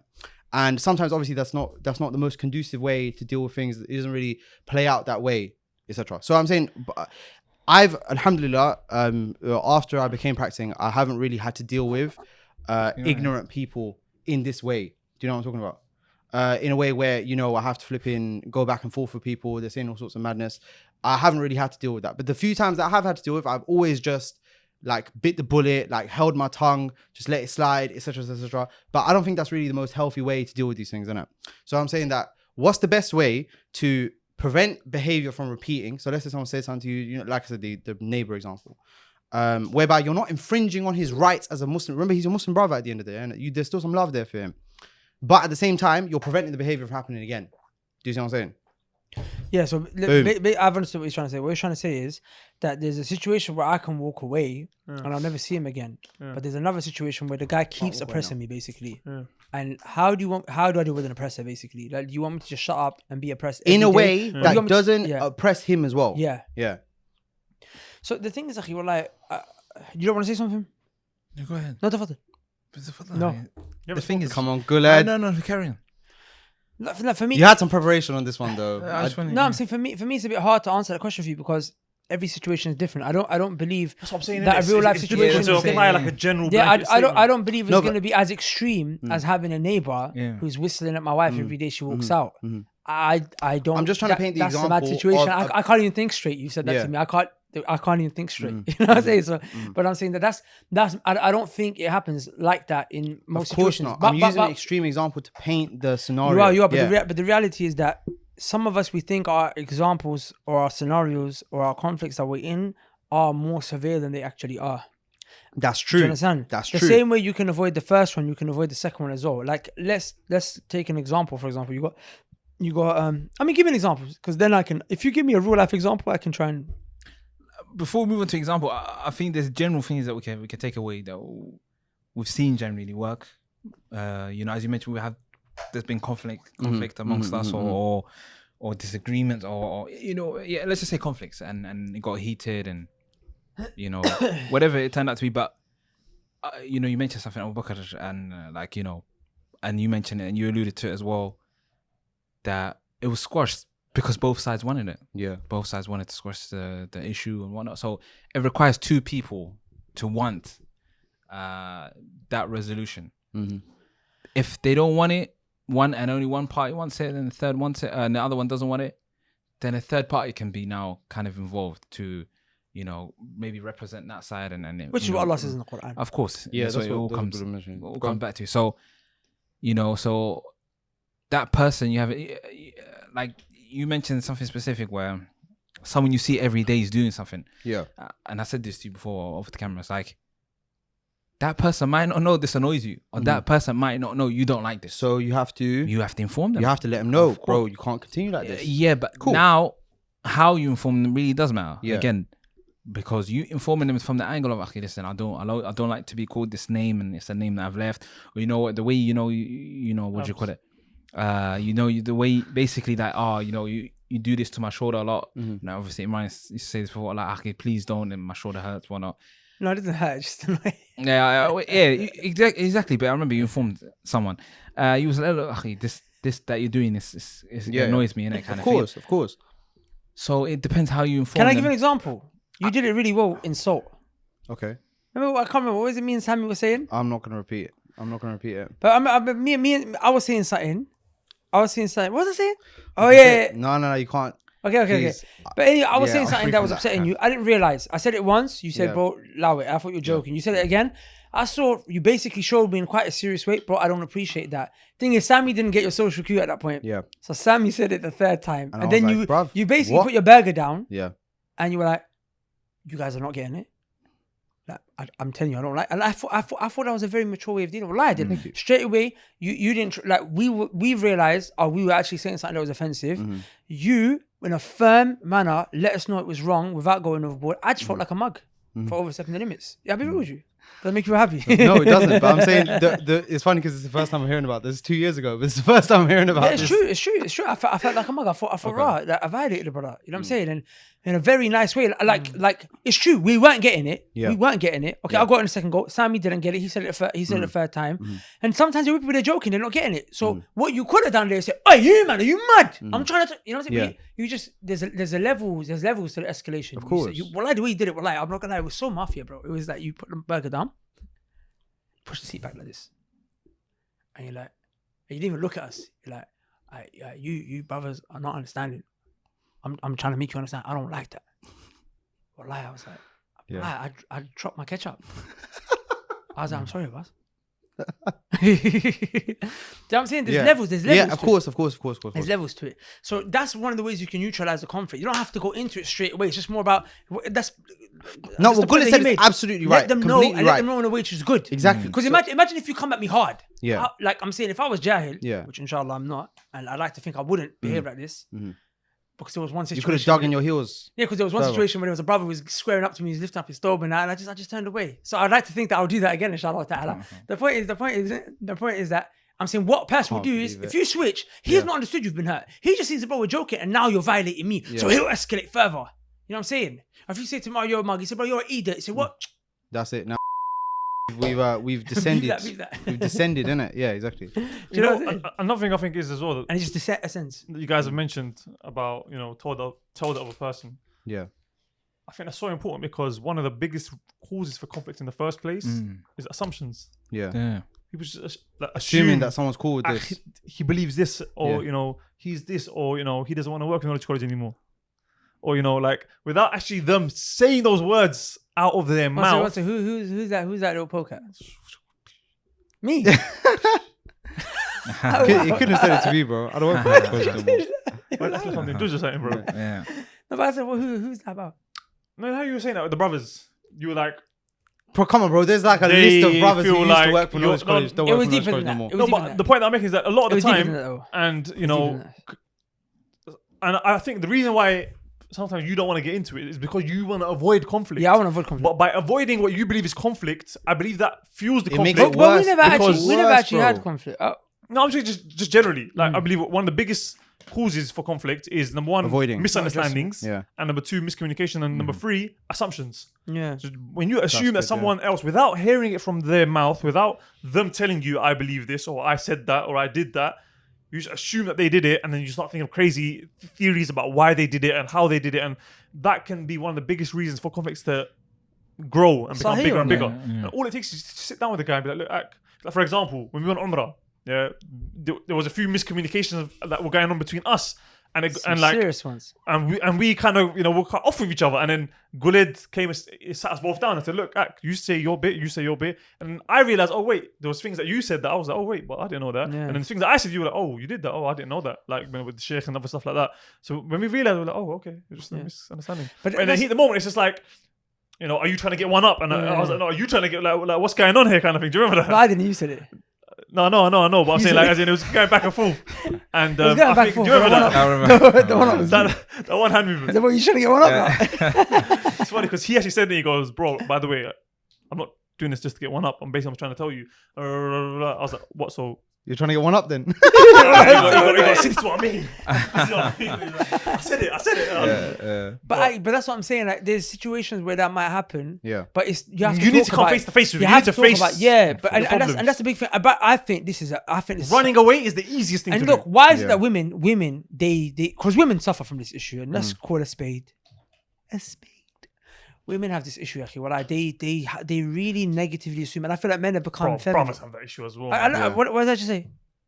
And sometimes, obviously, that's not the most conducive way to deal with things. It doesn't really play out that way, etc. So I'm saying, I've, alhamdulillah, after I became practicing, I haven't really had to deal with ignorant people in this way. Do you know what I'm talking about? In a way where, I have to flip in, go back and forth with people. They're saying all sorts of madness. I haven't really had to deal with that. But the few times that I have had to deal with, I've always just like bit the bullet, like held my tongue, just let it slide, etc., etc. But I don't think that's really the most healthy way to deal with these things, innit? So I'm saying that what's the best way to prevent behavior from repeating? So let's say someone says something to you, like I said, the neighbor example, whereby you're not infringing on his rights as a Muslim. Remember, he's your Muslim brother at the end of the day, and there's still some love there for him. But at the same time, you're preventing the behavior from happening again. Do you see what I'm saying? Yeah, so Boom. I've understood what he's trying to say. What he's trying to say is that there's a situation where I can walk away and I'll never see him again. Yeah. But there's another situation where the guy keeps walk away oppressing now. me, basically. Yeah. And how do I deal with an oppressor, basically? Like, do you want me to just shut up and be oppressed In a every way day? Or do you that want me to- doesn't yeah. oppress him as well. Yeah. Yeah. So the thing is, Akhi, like, you don't want to say something? No, go ahead. No, tafadhal. You The ever thing is, Come on, good lad. no, carry on. Like, for me, You had some preparation on this one though. I just wanna- no, I'm saying for me, it's a bit hard to answer that question for you because every situation is different. I don't believe That's what I'm saying. that innit? a real life It's situation difficult is to apply like a general. Yeah, blanket I statement. don't believe it's No, going to but- be as extreme as having a neighbor Yeah. who's whistling at my wife every day she walks out. I don't. I'm just trying to paint the that's a bad example situation. of- I can't even think straight. You said that Yeah. to me. I can't even think straight. You know what I'm saying? So, but I'm saying that's I don't think it happens like that in most Of course situations. not. I'm using an extreme example to paint the scenario. you are, but, Yeah. but the reality is that some of us, we think our examples or our scenarios or our conflicts that we're in are more severe than they actually are. That's Do true. you understand? That's the true. same way you can avoid the first one, you can avoid the second one as well. Like let's take an example. For example, you got I mean, give me an example because then I can. If you give me a real life example, I can try and. Before we move on to example, I think there's general things that we can take away that we've seen generally work. You know, as you mentioned, there's been conflict amongst us or disagreements or you know, yeah, let's just say conflicts and it got heated and you know whatever it turned out to be. But you know, you mentioned something Abu Bakr and like you know, and you mentioned it and you alluded to it as well that it was squashed because both sides wanted it. Yeah. Both sides wanted to squash the issue and whatnot. So it requires two people to want that resolution. Mm-hmm. If they don't want it, one and only one party wants it, and the third wants it, and the other one doesn't want it, then a third party can be now kind of involved to, you know, maybe represent that side and Which is you what know, Allah says in the Quran. Of course, Yeah, that's what that's it all what comes mentioned. all comes back to. So, you know, so that person you have, like you mentioned something specific where someone you see every day is doing something. Yeah. And I said this to you before off the camera. It's like that person might not know this annoys you, or that person might not know you don't like this. So you have to inform them. you have to let them know, Of course. bro. You can't continue like this. Yeah, but Cool. now how you inform them really does matter. Yeah. Again, because you informing them from the angle of, okay, listen, I don't like to be called this name, and it's a name that I've left, or you know what, the way you know what do you call it? You know, the way basically that you know you do this to my shoulder a lot. Now obviously Imran used to say this before, like, okay, please don't, and my shoulder hurts, whatnot. No, it doesn't hurt. Just annoying. Yeah, exactly. But I remember you informed someone. You was like, look, akhi, this that you're doing is it annoys me, innit? Kind Of course, of course. So it depends how you inform Can I them. give you an example? You did it really well in Salt. Okay. Remember, I can't remember. What was it me and Sammy were saying? I'm not gonna repeat it. But I was saying something. What was I saying? Oh, yeah. No, you can't. Okay. Please. But anyway, I was Yeah, saying I'll something freak that on was that. upsetting you. I didn't realize. I said it once. You said, Yeah. bro, allow it. I thought you were joking. You said it again. I saw you basically showed me in quite a serious way, bro. I don't appreciate that. Thing is, Sammy didn't get your social cue at that point. Yeah. So Sammy said it the third time. And And, I then was you like, "Bruv, you basically what?" put your burger down Yeah. and you were like, you guys are not getting it. Like, I'm telling you, I don't like. And I thought that was a very mature way of dealing. Well, I did. Thank you. Straight away, you didn't like. We realized, we were actually saying something that was offensive. Mm-hmm. You, in a firm manner, let us know it was wrong without going overboard. I just Mm-hmm. felt like a mug for overstepping the limits. Yeah, I'll be real with you. Does that make you happy? No, it doesn't. But I'm saying it's funny because it's the first time I'm hearing about this. 2 years ago, but it's the first time I'm hearing about Yeah, this. it's true. I felt like a mug. I thought raw. Like, I violated the brother. You know what I'm Mm. saying? And in a very nice way. Like it's true. We weren't getting it. Yeah. We weren't getting it. Okay, Yeah. I got it in the second goal. Sammy didn't get it. He said it. He said it the third time. And sometimes the people they're joking. They're not getting it. So what you could have done there is say, "Oh, you man, are you mad? I'm trying to." You know what I'm saying? Yeah. You just there's levels to the escalation. Of course. Well, the way you did it. Well, I'm not gonna lie. It was so mafia, bro. It was like you put the burger down, push the seat back like this, and you're like, and you didn't even look at us. You're like, you brothers are not understanding. I'm trying to make you understand. I don't like that. Wallahi, I was like, Yeah. I dropped my ketchup. I was like, I'm sorry, boss. Do you know what I'm saying? There's levels. There's levels. Yeah, to of it. course. There's levels to it. So that's one of the ways you can neutralize the conflict. You don't have to go into it straight away. It's just more about that's. No, that's the what point Gullit that said he is made. absolutely Let right. them know Completely and let right. them know in a way which is good. Exactly. Because So- imagine if you come at me hard. Yeah. Like I'm saying, if I was Jahil, Yeah. which inshallah I'm not, and I like to think I wouldn't behave like this, because there was one You situation. could have dug in your heels. Yeah, because there was one Further. situation where there was a brother who was squaring up to me, he was lifting up his thobe and I just turned away. So I'd like to think that I'll do that again, inshallah ta'ala. The point is that I'm saying what person will Can't do is believe if it. you switch, he has not understood you've been hurt. He just sees the bro, we're joking, and now you're violating me. So he'll escalate further. You know what I'm saying? If you say to Mario Mug, he said, bro, you're an idiot. He said, what? That's it. Now we've descended. Leave that. We've descended, innit? Yeah, exactly. You know what I'm saying? Another thing I think is as well that And it's just a sense. you guys have mentioned about told the other person. Yeah. I think that's so important because one of the biggest causes for conflict in the first place is assumptions. Yeah. Yeah. People just like, Assuming assume that someone's cool with ah, this. he believes this, or Yeah. he's this, or he doesn't want to work in knowledge college anymore, or like without actually them saying those words out of their mouth. So who's that little poker? Me. He couldn't have said it to me, bro. I don't want to put that no more. Well, that's something. Do just something, bro. Yeah. No, but I said, well, who's that about? No, how you were saying that with the brothers? You were like, Bro, come on, bro. There's like a They list of brothers who feel used like to work for you're knowledge not- college. Don't It work was for knowledge deeper college than no that. more. It was no, deeper but than the point that I'm making is that a lot It of was the deeper time, than that, though. and It was deeper than that. and I think the reason why sometimes you don't want to get into it is because you want to avoid conflict. Yeah, I want to avoid conflict. But by avoiding what you believe is conflict, I believe that fuels the It conflict. makes it But we worse. never because- actually Worse, had bro. conflict. No, I'm saying just generally. Like I believe one of the biggest causes for conflict is number one, Avoiding. misunderstandings, Yeah. and number two, miscommunication, and number three, assumptions. Yeah. So when you assume that good, yeah. someone else, without hearing it from their mouth, without them telling you, I believe this, or I said that, or I did that, you just assume that they did it, and then you start thinking of crazy theories about why they did it and how they did it, and that can be one of the biggest reasons for conflicts to grow and become Sahih, bigger and bigger. yeah. And all it takes is to sit down with the guy and be like, look, like for example, when we went on Umrah, yeah, there was a few miscommunications that were going on between us. And like serious ones. and we kind of we're cut off with each other, and then Guled came and sat us both down and said, look, you say your bit, you say your bit, and I realized, oh wait, there was things that you said that I was like, oh wait, but I didn't know that, Yeah. and then things that I said, you were like, oh, you did that, oh, I didn't know that, like with the sheikh and other stuff like that. So when we realized, we're like, oh, okay, it's just a misunderstanding. But And then that's- heat the moment, it's just like, are you trying to get one up? And I was like, no, are you trying to get like what's going on here, kind of thing. Do you remember that? No, I didn't. You said it. No, but I'm saying like as in it was going back and forth, and was going I back think, and do you forth, remember but that? I remember. The one I was. That one hand movement. Well, you shouldn't get one up now. It's funny because he actually said that he goes, bro, by the way, I'm not doing this just to get one up. I'm basically trying to tell you. I was like, what? So You're trying to get one up then? he goes, this is what I mean. This is what I mean. I said it. But that's what I'm saying. Like, there's situations where that might happen. Yeah. But you have to. You need talk to come about face to face with it. You You have need to to talk face about but the and problems. that's the big thing. But I think this is Running away is the easiest thing And to look, do. why is it Yeah. that women they because women suffer from this issue, and let's call a spade a spade. Women have this issue, actually. Well, they really negatively assume, and I feel like men have become feminine. Brothers have that issue as well. What did I just say?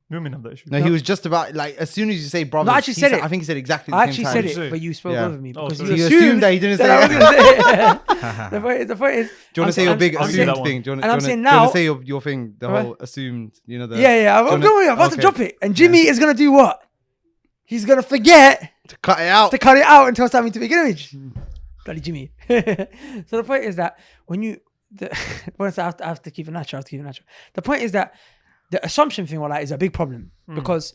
Women have that issue. No, he was just about like as soon as you say brothers. I actually he said it. I think he said exactly the I same actually time. said you say? it, but you spoke Yeah. over me Oh, because sorry. you You assumed assumed that he didn't say that I was it. gonna say it. The point is, Do you want to say your big I'm assumed saying- that one. thing? Do you and I'm want saying to now- say your thing? The Alright. whole assumed, Yeah, I'm I'm about to okay. drop it, and Jimmy is gonna do what? He's gonna forget to cut it out. to cut it out until it's time to make an image. Bloody Jimmy. So the point is that when you, I have to keep it natural. The point is that the assumption thing, all that, is a big problem because,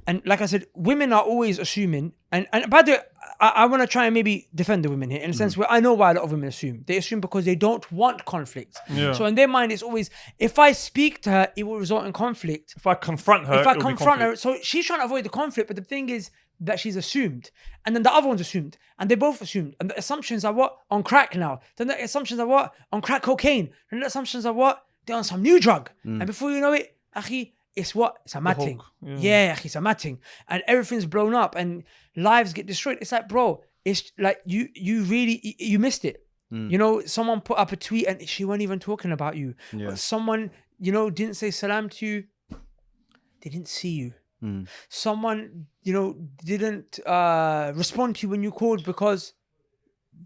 and like I said, women are always assuming. And by the way, I want to try and maybe defend the women here in a sense where I know why a lot of women assume. They assume because they don't want conflict. Yeah. So in their mind, it's always, if I speak to her, it will result in conflict. If I confront her, If I it'll be confront her, conflict. so she's trying to avoid the conflict, but the thing is that she's assumed, and then the other one's assumed, and they both assumed, and the assumptions are what? On crack now. Then the assumptions are what? On crack cocaine. And the assumptions are what? They're on some new drug. And before you know it, akhi, it's what? It's a mad thing. hook, yeah. Yeah, akhi, it's a mad thing. And everything's blown up and lives get destroyed. It's like, bro, it's like you really, you missed it. You know, someone put up a tweet and she wasn't even talking about you. Yeah. Someone, didn't say salam to you. They didn't see you. Someone, didn't respond to you when you called because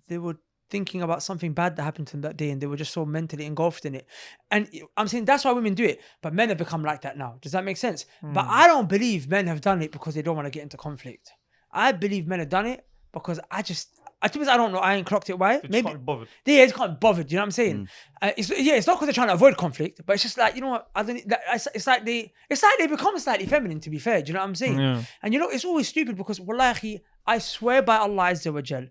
they were thinking about something bad that happened to them that day and they were just so mentally engulfed in it. And I'm saying that's why women do it, but men have become like that now. Does that make sense? But I don't believe men have done it because they don't want to get into conflict. I believe men have done it because I don't know. I ain't clocked it why. They just Maybe can't be bothered. they just can't be bothered. You know what I'm saying? It's not because they're trying to avoid conflict, but it's just like, you know what? I don't. It's like they become slightly feminine. To be fair, do you know what I'm saying? Yeah. And it's always stupid because wallahi, I swear by Allah Azza wa Jal,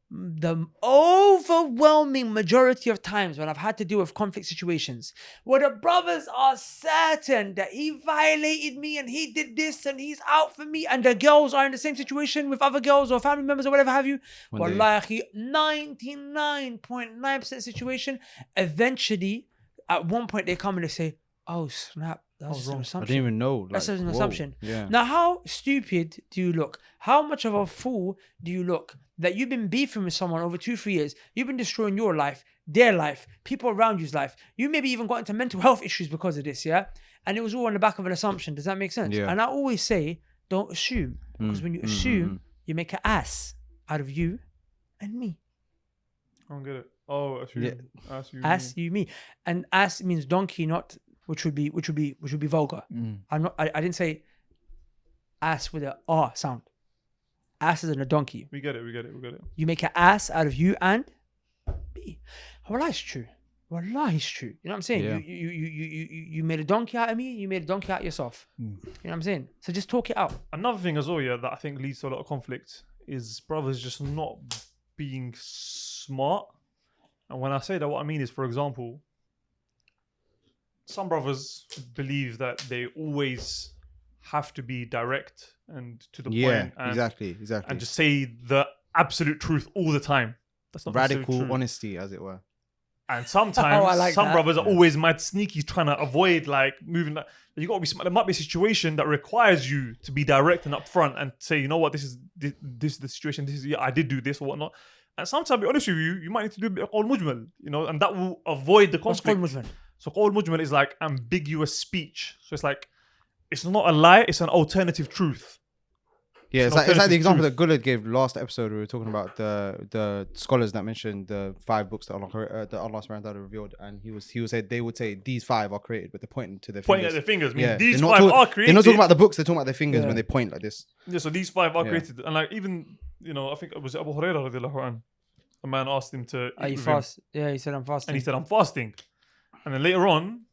the overwhelming majority of times when I've had to deal with conflict situations where the brothers are certain that he violated me and he did this and he's out for me, and the girls are in the same situation with other girls or family members or whatever have you, wallahi, 99.9% situation, eventually at one point they come and they say, oh snap, that's just an I assumption. didn't even know. That's like, an whoa. assumption. Yeah. Now, how stupid do you look? How much of a fool do you look that you've been beefing with someone over 2-3 years? You've been destroying your life, their life, people around you's life. You maybe even got into mental health issues because of this, yeah? And it was all on the back of an assumption. Does that make sense? Yeah. And I always say, don't assume. Because when you assume, you make an ass out of you and me. I don't get it. Oh, assume. Yeah. Ass, you, me. And ass means donkey, not which would be vulgar. I didn't say ass with a R sound. Ass is in a donkey. We get it. We get it. We get it. You make an ass out of you and me. Wallah, it's true. Wallah, it's true. You know what I'm saying? Yeah. You made a donkey out of me. You made a donkey out of yourself. You know what I'm saying? So just talk it out. Another thing as well, yeah, that I think leads to a lot of conflict is brothers just not being smart. And when I say that, what I mean is, for example, some brothers believe that they always have to be direct and to the point and, exactly. and just say the absolute truth all the time. That's not necessarily Radical true. honesty, as it were. And sometimes I like some that. brothers are always mad sneaky, trying to avoid like moving. Like, you got to be smart. There might be a situation that requires you to be direct and upfront and say, you know what, this is the situation. This is I did do this or whatnot. And sometimes, to be honest with you, you might need to do a bit of qawl mujmal, you know, and that will avoid the What's conflict. called Muslim? So qawl mujmal is like ambiguous speech. So it's like it's not a lie; it's an alternative truth. Yeah, It's it's like the alternative example truth. that Gulad gave last episode. We were talking about the scholars that mentioned the 5 books that Allah subhanahu wa ta'ala revealed, and he said they would say these 5 are created, but they're pointing to their Pointing fingers. at their fingers. I mean, Yeah, these they're not 5 talk- are created. They're not talking about the books. They're talking about their fingers Yeah. when they point like this. Yeah, so these 5 are Yeah. created, and like even I think it was Abu Hurairah radiallahu anhu. A man asked him to Are eat you with him, fast? Yeah, he said I'm fasting. and he said, "I'm fasting." And then later on,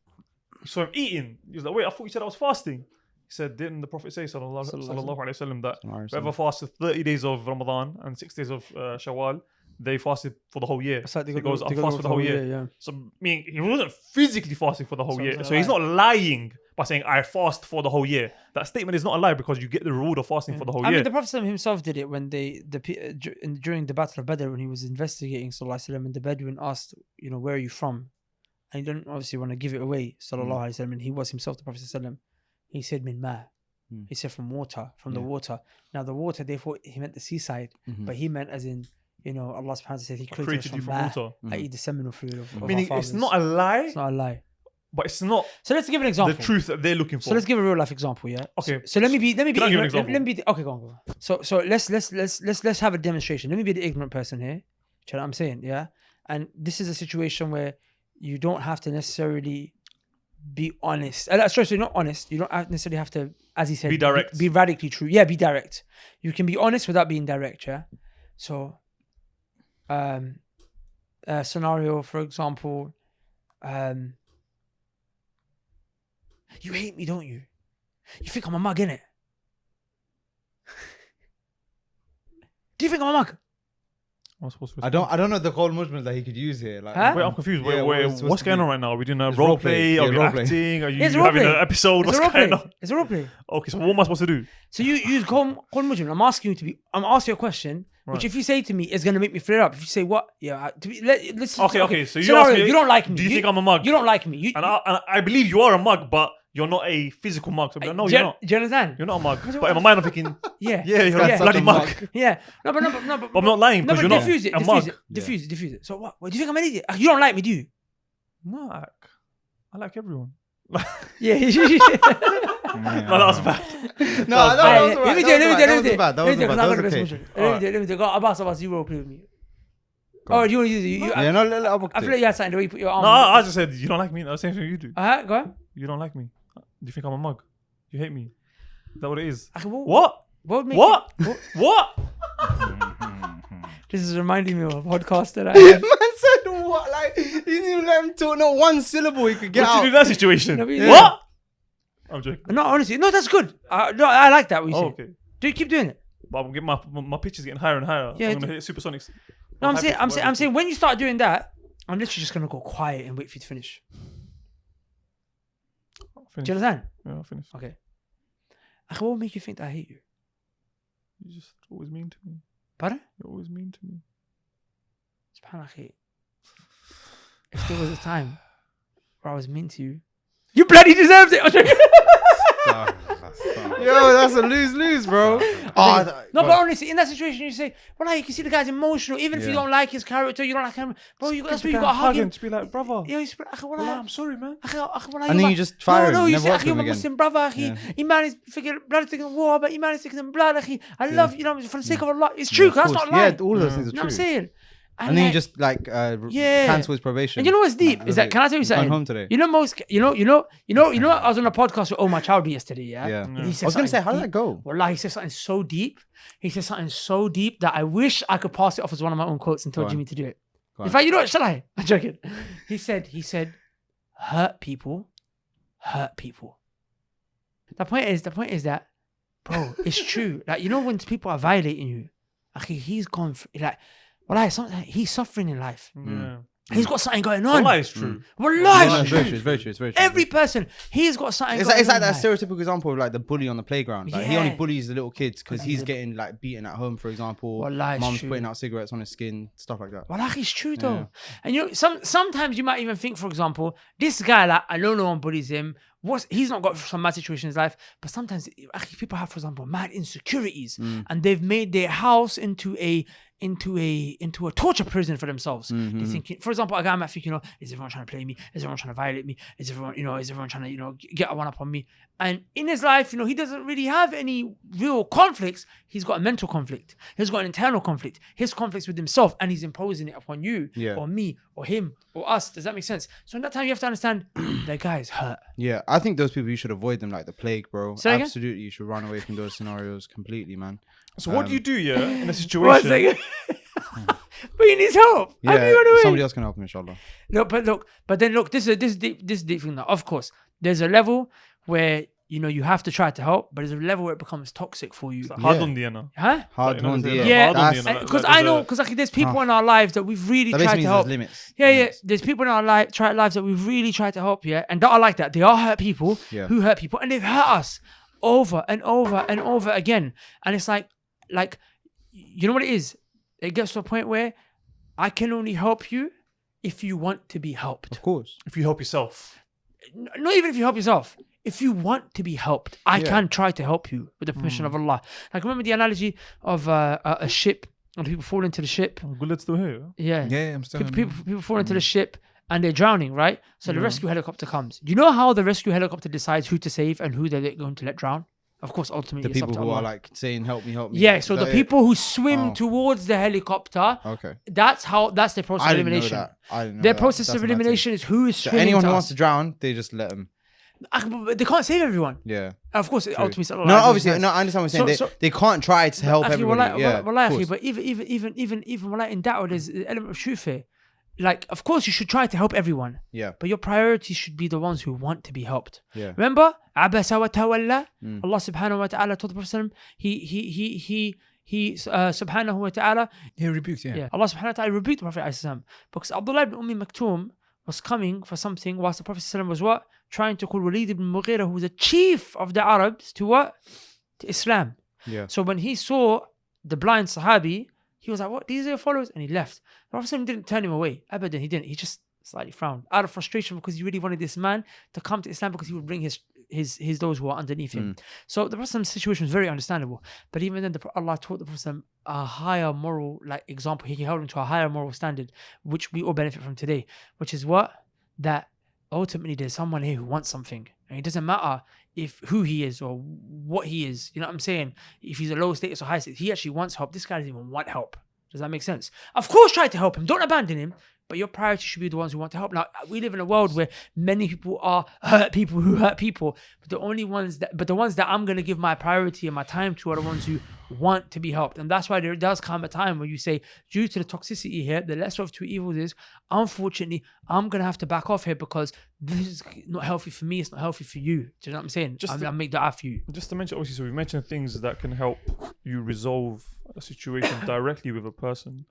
he saw him eating. He was like, "Wait, I thought you said I was fasting." He said, "Didn't the Prophet say sallallahu alaihi wasallam that whoever fasted 30 days of Ramadan and 6 days of Shawwal, they fasted for the whole year." It's like He goes, "I fast for the whole year." Yeah. So, I mean, he wasn't physically fasting for the whole So year. it's not So a he's not lying by saying, "I fast for the whole year." That statement is not a lie because you get the reward of fasting for the whole I year. mean, the Prophet ﷺ himself did it when during the Battle of Badr, when he was investigating Sallallahu Alaihi Wasallam, and the Bedouin asked, you know, where are you from? And he didn't obviously want to give it away, Sallallahu Alaihi Wasallam, and he was himself the Prophet ﷺ. He said, "Min ma." He said from water, from the water. Now the water, therefore, he meant the seaside, but he meant as in, you know, Allah subhanahu wa ta'ala said he created, created us you from from ma, water. i.e. the seminal fluid of Meaning, our it's fathers. not a lie, It's not a lie. but it's not So let's give an the example. truth that they're looking for. So let's give a real life example, yeah. Okay. So let me be Can I give an ignorant. example? Let me be okay. Go on. So let's have a demonstration. Let me be the ignorant person here. Do you know what I'm saying? Yeah. And this is a situation where you don't have to necessarily be honest. Sorry, not honest. You don't necessarily have to, as he said, Be direct. Be radically true. Yeah, be direct. You can be honest without being direct. Yeah. So, scenario, for example, you hate me, don't you? You think I'm a mug, innit? Do you think I'm a mug? I'm supposed to I don't know the qawl mujmal that he could use here. Like, Huh? Wait, I'm confused. Yeah, what it's supposed What's to going be. on right now? Are we doing a It's role role play? play. Are Yeah, we role play. acting? Are you It's a having role an play. episode? It's What's a role going play. on? It's a role play. Okay, so what am I supposed to do? So you use Qul Mujrim. I'm asking you to be. I'm asking you a question, which Right. if you say to me, is going to make me flare up. If you say what, yeah, let's. Okay, so you Scenario, ask me, you don't like me. do you think I'm a mug? You don't like me. And I believe you are a mug, but you're not a physical mug. So I'm like, no, you're not. Do you understand? You're not a mug. But in my mind, I'm thinking, Yeah. yeah, you're guy's a such bloody a mug. mug. Yeah. No, but But I'm not lying No, because but you're not diffuse it. a mug. Diffuse it. So what? Do you think I'm an idiot? You don't like me, do you? No, I like everyone. Yeah. No, that was bad. No, That was that bad. was alright. Let me do it. That wasn't bad. Let me do it. Go, Abbas, you role play with me. Oh, do you want to use it? Yeah, no, let Abu I feel like you had something the way you put your arm. No, I just said you don't like me. That's the same thing you do. Go on. You don't like me. Do you think I'm a mug? You hate me. Is that what it is? Okay, What? would make What? you- What? This is reminding me of a podcast that I Man had. said what? Like, he didn't even let him talk. Not one syllable he could get What out. you do in that situation? No, but- What? I'm joking. No, honestly, no, that's good. No, I like that. What you Oh, say. okay. Do keep doing it. but I'm getting my pitch is getting higher and higher. Yeah, I'm gonna hit supersonics. No, I'm High saying, pitch, I'm whatever. saying, when you start doing that, I'm literally just gonna go quiet and wait for you to finish. Finish. Do you understand? Yeah, I'll finish. Okay. What will make you think that I hate you? You're just always mean to me. Pardon? You're always mean to me. SubhanAllah. If there was a time where I was mean to you, you bloody deserved it. I'm joking. Yo, that's a lose-lose, bro. No, but honestly, in that situation, you say, well, like, you can see the guy's emotional. Even if you Yeah. don't like his character, you don't like him, bro. That's why you Just got to hug him. Just be like, brother. Yeah, you speak, "Akhi, wallah, I'm sorry, man. And then you just fire him, No, you never say, work "Akhi, with you're him my again." Muslim brother, Akhi. Iman is blood is thicker than water, but Iman is thicker than blood, Akhi. I love you, know, for the sake of Allah. It's true, Of that's course. not lying. Yeah, all those things are You know what I'm true. saying? And then you like- just like Yeah. cancel his probation. And you know what's deep is that, can I tell you He's going something? home today. You know I was on a podcast with Omar Chowdhury yesterday, yeah? Yeah. And he I said was gonna say, something how did that deep. go? Wallah, he said something so deep. He said something so deep that I wish I could pass it off as one of my own quotes and tell Go on. Jimmy to do it. Go In on. fact, you know what? Shall I? I'm joking. He said, hurt people. The point is that, bro, it's true. Like, you know, when people are violating you, actually, he's gone, like, wallah, he's suffering in life. Yeah. He's got something going on. Wallah, it's true. Wallah, No, it's it's true. very true. It's very true. It's very true. Every person, he's got something It's going like on. that stereotypical example of like the bully on the playground. Like he only Yeah. bullies the little kids because He's he's a- getting like beaten at home, for example. Wallah, it's Mom's true. putting out cigarettes on his skin, stuff like that. Wallah, it's true though. And you know, sometimes you might even think, for example, this guy, like, I know no one bullies him. He's not got some mad situation in his life, but sometimes actually people have, for example, mad insecurities, and they've made their house into a torture prison for themselves. They're thinking, for example, a guy might think, is everyone trying to play me? Is everyone trying to violate me? Is everyone trying to, get a one up on me? And in his life, he doesn't really have any real conflicts. He's got a mental conflict. He's got an internal conflict. His conflict's with himself, and he's imposing it upon you, or me, or him, or us. Does that make sense? So in that time, you have to understand that guy is hurt. Yeah, I think those people, you should avoid them like the plague, bro. Say again? Absolutely, you should run away from those scenarios completely, man. So what do you do, yeah, in a One situation? second. But he needs help. How do you run away? Somebody else can help him, inshallah. But then look, this is deep thing now. Of course, there's a level where you have to try to help, but there's a level where it becomes toxic for you. Hard on the end. Huh? Hard Like, on the Yeah, hard on the that's- end. Because Like, I there's know, a- because there's people in our lives that we've really That tried basically to means help. there's limits. Yeah. Limits. There's people in our lives that we've really tried to help, yeah, and that are like that. They are hurt people Yeah. who hurt people, and they've hurt us over and over and over again. And it's like, you know what it is? It gets to a point where I can only help you if you want to be helped. Of course. If you help yourself. Not even if you help yourself. If you want to be helped, I Yeah. can try to help you with the permission of Allah. Like, remember the analogy of a ship and people fall into the ship? Good, still here. Yeah. Yeah, I'm still. People fall into the ship and they're drowning, right? So the rescue helicopter comes. Do you know how the rescue helicopter decides who to save and who they're going to let drown? Of course, ultimately, The it's up people to who Allah. are like saying, help me, help me. Yeah, so Is the that it? people who swim Oh. towards the helicopter, Okay. that's their process I of didn't know elimination. that. I didn't know Their that. process That's of a mad thing. elimination is who is So swimming anyone to who us. wants to drown, they just let them. But they can't save everyone. Yeah. Of course, True. ultimately, it's Allah. No, obviously, no. I understand what you're saying. So- they can't try to help Akhi, everybody. wallah, Yeah. wallah, of akhi, course. but even wallah, in da'wah, there's an element of truth here. Like, of course, you should try to help everyone, Yeah. but your priorities should be the ones who want to be helped. Yeah. Remember, Abasa wa tawalla. Mm. Allah subhanahu wa ta'ala told the Prophet, he subhanahu wa ta'ala, He rebuked. Yeah. Allah subhanahu wa ta'ala rebuked the Prophet ﷺ, because Abdullah ibn Maktoum was coming for something whilst the Prophet ﷺ was what? Trying to call Walid ibn Mughira, who was the chief of the Arabs, to what? To Islam. Yeah. So when he saw the blind Sahabi, he was like, what? These are your followers? And he left. The Prophet ﷺ didn't turn him away. Abadan, he didn't. He just slightly frowned out of frustration because he really wanted this man to come to Islam because he would bring his those who are underneath him. So the Prophet's situation was very understandable. But even then, Allah taught the Prophet a higher moral example. He held him to a higher moral standard, which we all benefit from today, which is what? That ultimately there's someone here who wants something. And it doesn't matter who he is or what he is. You know what I'm saying? If he's a low status or high status, he actually wants help. This guy doesn't even want help. Does that make sense? Of course, try to help him. Don't abandon him. but your priority should be the ones who want to help. Now, we live in a world where many people are hurt people who hurt people, but the ones that I'm going to give my priority and my time to are the ones who want to be helped. And that's why there does come a time where you say, due to the toxicity here, the lesser of two evils is, unfortunately, I'm going to have to back off here because this is not healthy for me. It's not healthy for you. Do you know what I'm saying? I'll make that out for you. Just to mention, obviously, so we've mentioned things that can help you resolve a situation directly with a person.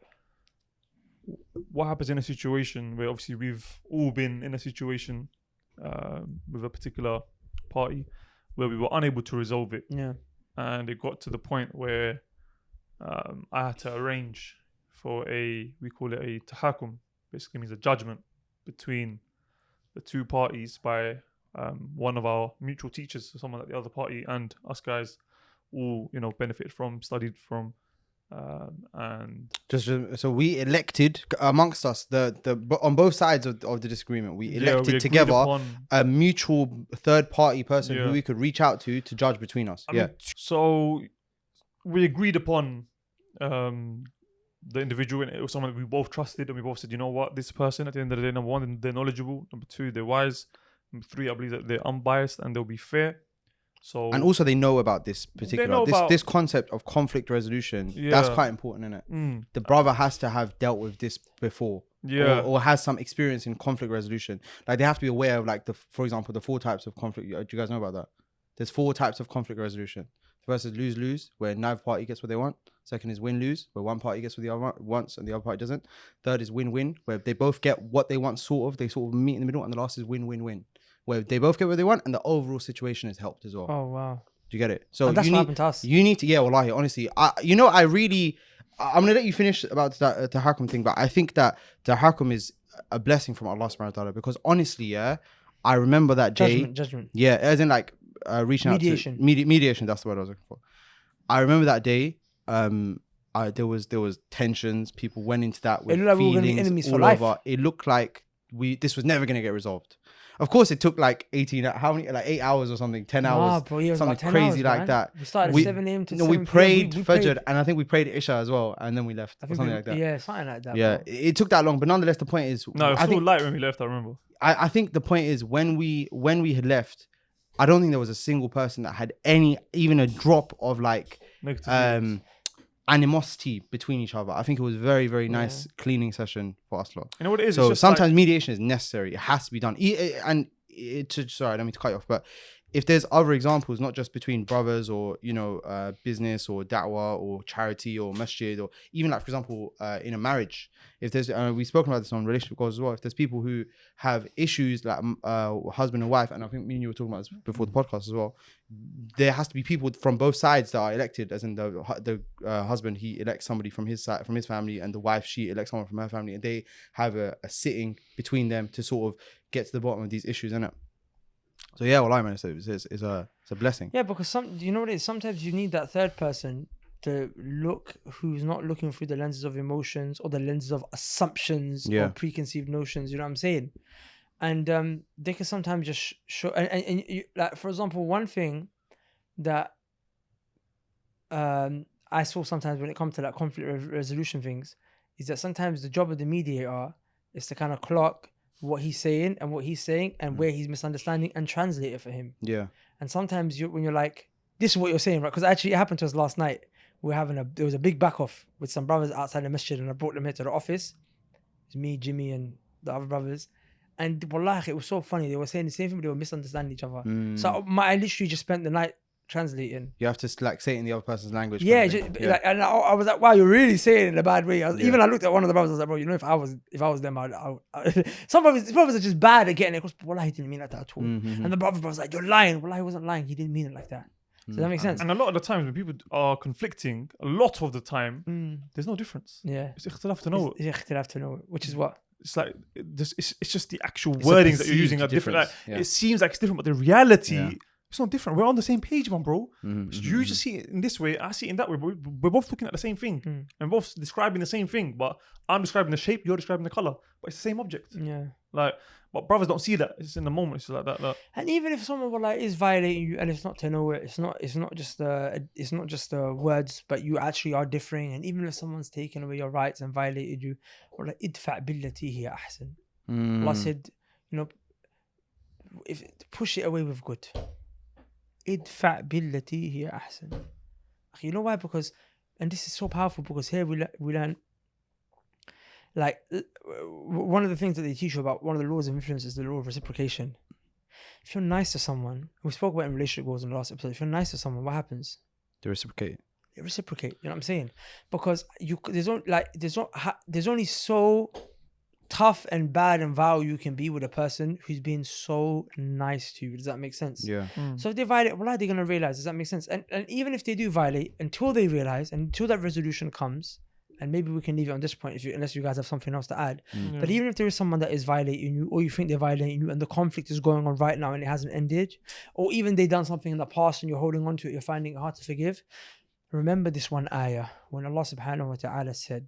What happens in a situation where obviously we've all been in a situation with a particular party where we were unable to resolve it, Yeah. and it got to the point where I had to arrange for we call it a tahakum, basically means a judgment between the two parties by one of our mutual teachers, so someone at the other party, and us guys all, benefited from, studied from, and Just so we elected amongst us on both sides of the disagreement. We elected agreed together upon- a mutual third party person Yeah. who we could reach out to judge between us. I mean, so we agreed upon the individual, and it was someone that we both trusted, and we both said, you know what, this person at the end of the day, number one, they're knowledgeable, number two, they're wise, number three, I believe that they're unbiased and they'll be fair. So And also they know about this particular know about- this concept of conflict resolution. That's Yeah. quite important, isn't it? mm, The brother has to have dealt with this before. yeah, Or has some experience in conflict resolution. Like they have to be aware of for example, the 4 types of conflict. Do you guys know about that? There's 4 types of conflict resolution. The first is lose-lose, where neither party gets what they want. Second is win-lose, where one party gets what the other wants and the other party doesn't. Third is win-win, where they both get what they want, they sort of meet in the middle. And the last is win-win-win, where they both get what they want and the overall situation is helped as well. Oh, wow. Do you get it? So And that's you what need, happened to us. You need to, wallahi, honestly, I'm gonna let you finish about the tahakum thing, but I think that tahakum is a blessing from Allah subhanahu wa ta'ala, because honestly, I remember that day. Judgment. Yeah, as in reaching Mediation. out to mediation. That's the word I was looking for. I remember that day. There was tensions. People went into that with It looked like we were gonna be feelings enemies for all life. over. It looked like this was never gonna get resolved. Of course, it took like 8 hours or something, 10 hours, Nah, bro, yeah, it was something about 10 crazy hours, like man. that. We started We- at 7 a.m. to No, 7 we prayed p.m. Fajr, and I think we prayed Isha as well, and then we left I or think something like that. Yeah, something like that. Yeah, bro. it took that long, but nonetheless, the point is, no, it was I still think light when we left, I remember. I think the point is when we had left, I don't think there was a single person that had even a drop of Negative feelings. animosity between each other. I think it was very, very nice cleaning session for us lot. You know what it is? So It's just sometimes mediation is necessary. It has to be done. Sorry, I don't mean to cut you off, but if there's other examples, not just between brothers or business or da'wah or charity or masjid, or even for example in a marriage, if there's we've spoken about this on relationship goals as well. If there's people who have issues like husband and wife, and I think me and you were talking about this before the podcast as well, there has to be people from both sides that are elected. As in the husband, he elects somebody from his side, from his family, and the wife, she elects someone from her family, and they have a sitting between them to sort of get to the bottom of these issues, innit? So yeah, well, I mean, it's a blessing. Yeah, because you know what it is? Sometimes you need that third person to look, who's not looking through the lenses of emotions or the lenses of assumptions or preconceived notions. You know what I'm saying? And they can sometimes just show. And you, for example, one thing that I saw sometimes when it comes to conflict resolution things is that sometimes the job of the mediator is to kind of clock what he's saying and what he's saying and where he's misunderstanding and translate it for him. Yeah. And sometimes when you're like, this is what you're saying, right? Because actually it happened to us last night. There was a big back off with some brothers outside the masjid, and I brought them here to the office. It's me, Jimmy, and the other brothers. And wallahi, it was so funny. They were saying the same thing, but they were misunderstanding each other. So I literally just spent the night translating. You have to say it in the other person's language. Yeah, and I was like, wow, you're really saying it in a bad way. Even I looked at one of the brothers, I was like, bro, you know, if I was them, some brothers are just bad at getting it. Because wallahi, he didn't mean it like that at all. And the brother was like, you're lying. Wallahi, he wasn't lying. He didn't mean it like that. Does that make sense? And a lot of the times when people are conflicting, a lot of the time, there's no difference. Yeah. It's ikhtilaf to know. It's ikhtilaf to know, which is what? It's like it's just the actual wordings that you're using are different. Like, difference, yeah. It seems like it's different, but the reality, Yeah. it's not different. We're on the same page, man, bro. You just see it in this way, I see it in that way. But we're both looking at the same thing, and we're both describing the same thing. But I'm describing the shape, you're describing the color, but it's the same object. Yeah. Like, But brothers don't see that. It's in the moment. It's like that. And even if someone is violating you, and it's not to know it, it's not just words, but you actually are differing. And even if someone's taken away your rights and violated you, or like idfa' billati hiya ahsan. Allah said, if push it away with good. Idfa' billati hiya ahsan. You know why? Because, and this is so powerful, because here we learn. Like, one of the things that they teach you about, one of the laws of influence is the law of reciprocation. If you're nice to someone, we spoke about in relationship goals in the last episode, if you're nice to someone, what happens? They reciprocate. They reciprocate, you know what I'm saying? Because there's only so tough and bad and vile you can be with a person who's been so nice to you. Does that make sense? Yeah. So if they violate, what are they going to realize? Does that make sense? And even if they do violate, until they realize, until that resolution comes, and maybe we can leave it on this point unless you guys have something else to add. But even if there is someone that is violating you, or you think they're violating you, and the conflict is going on right now and it hasn't ended, or even they done something in the past and you're holding on to it, you're finding it hard to forgive, remember this one ayah when Allah subhanahu wa ta'ala said,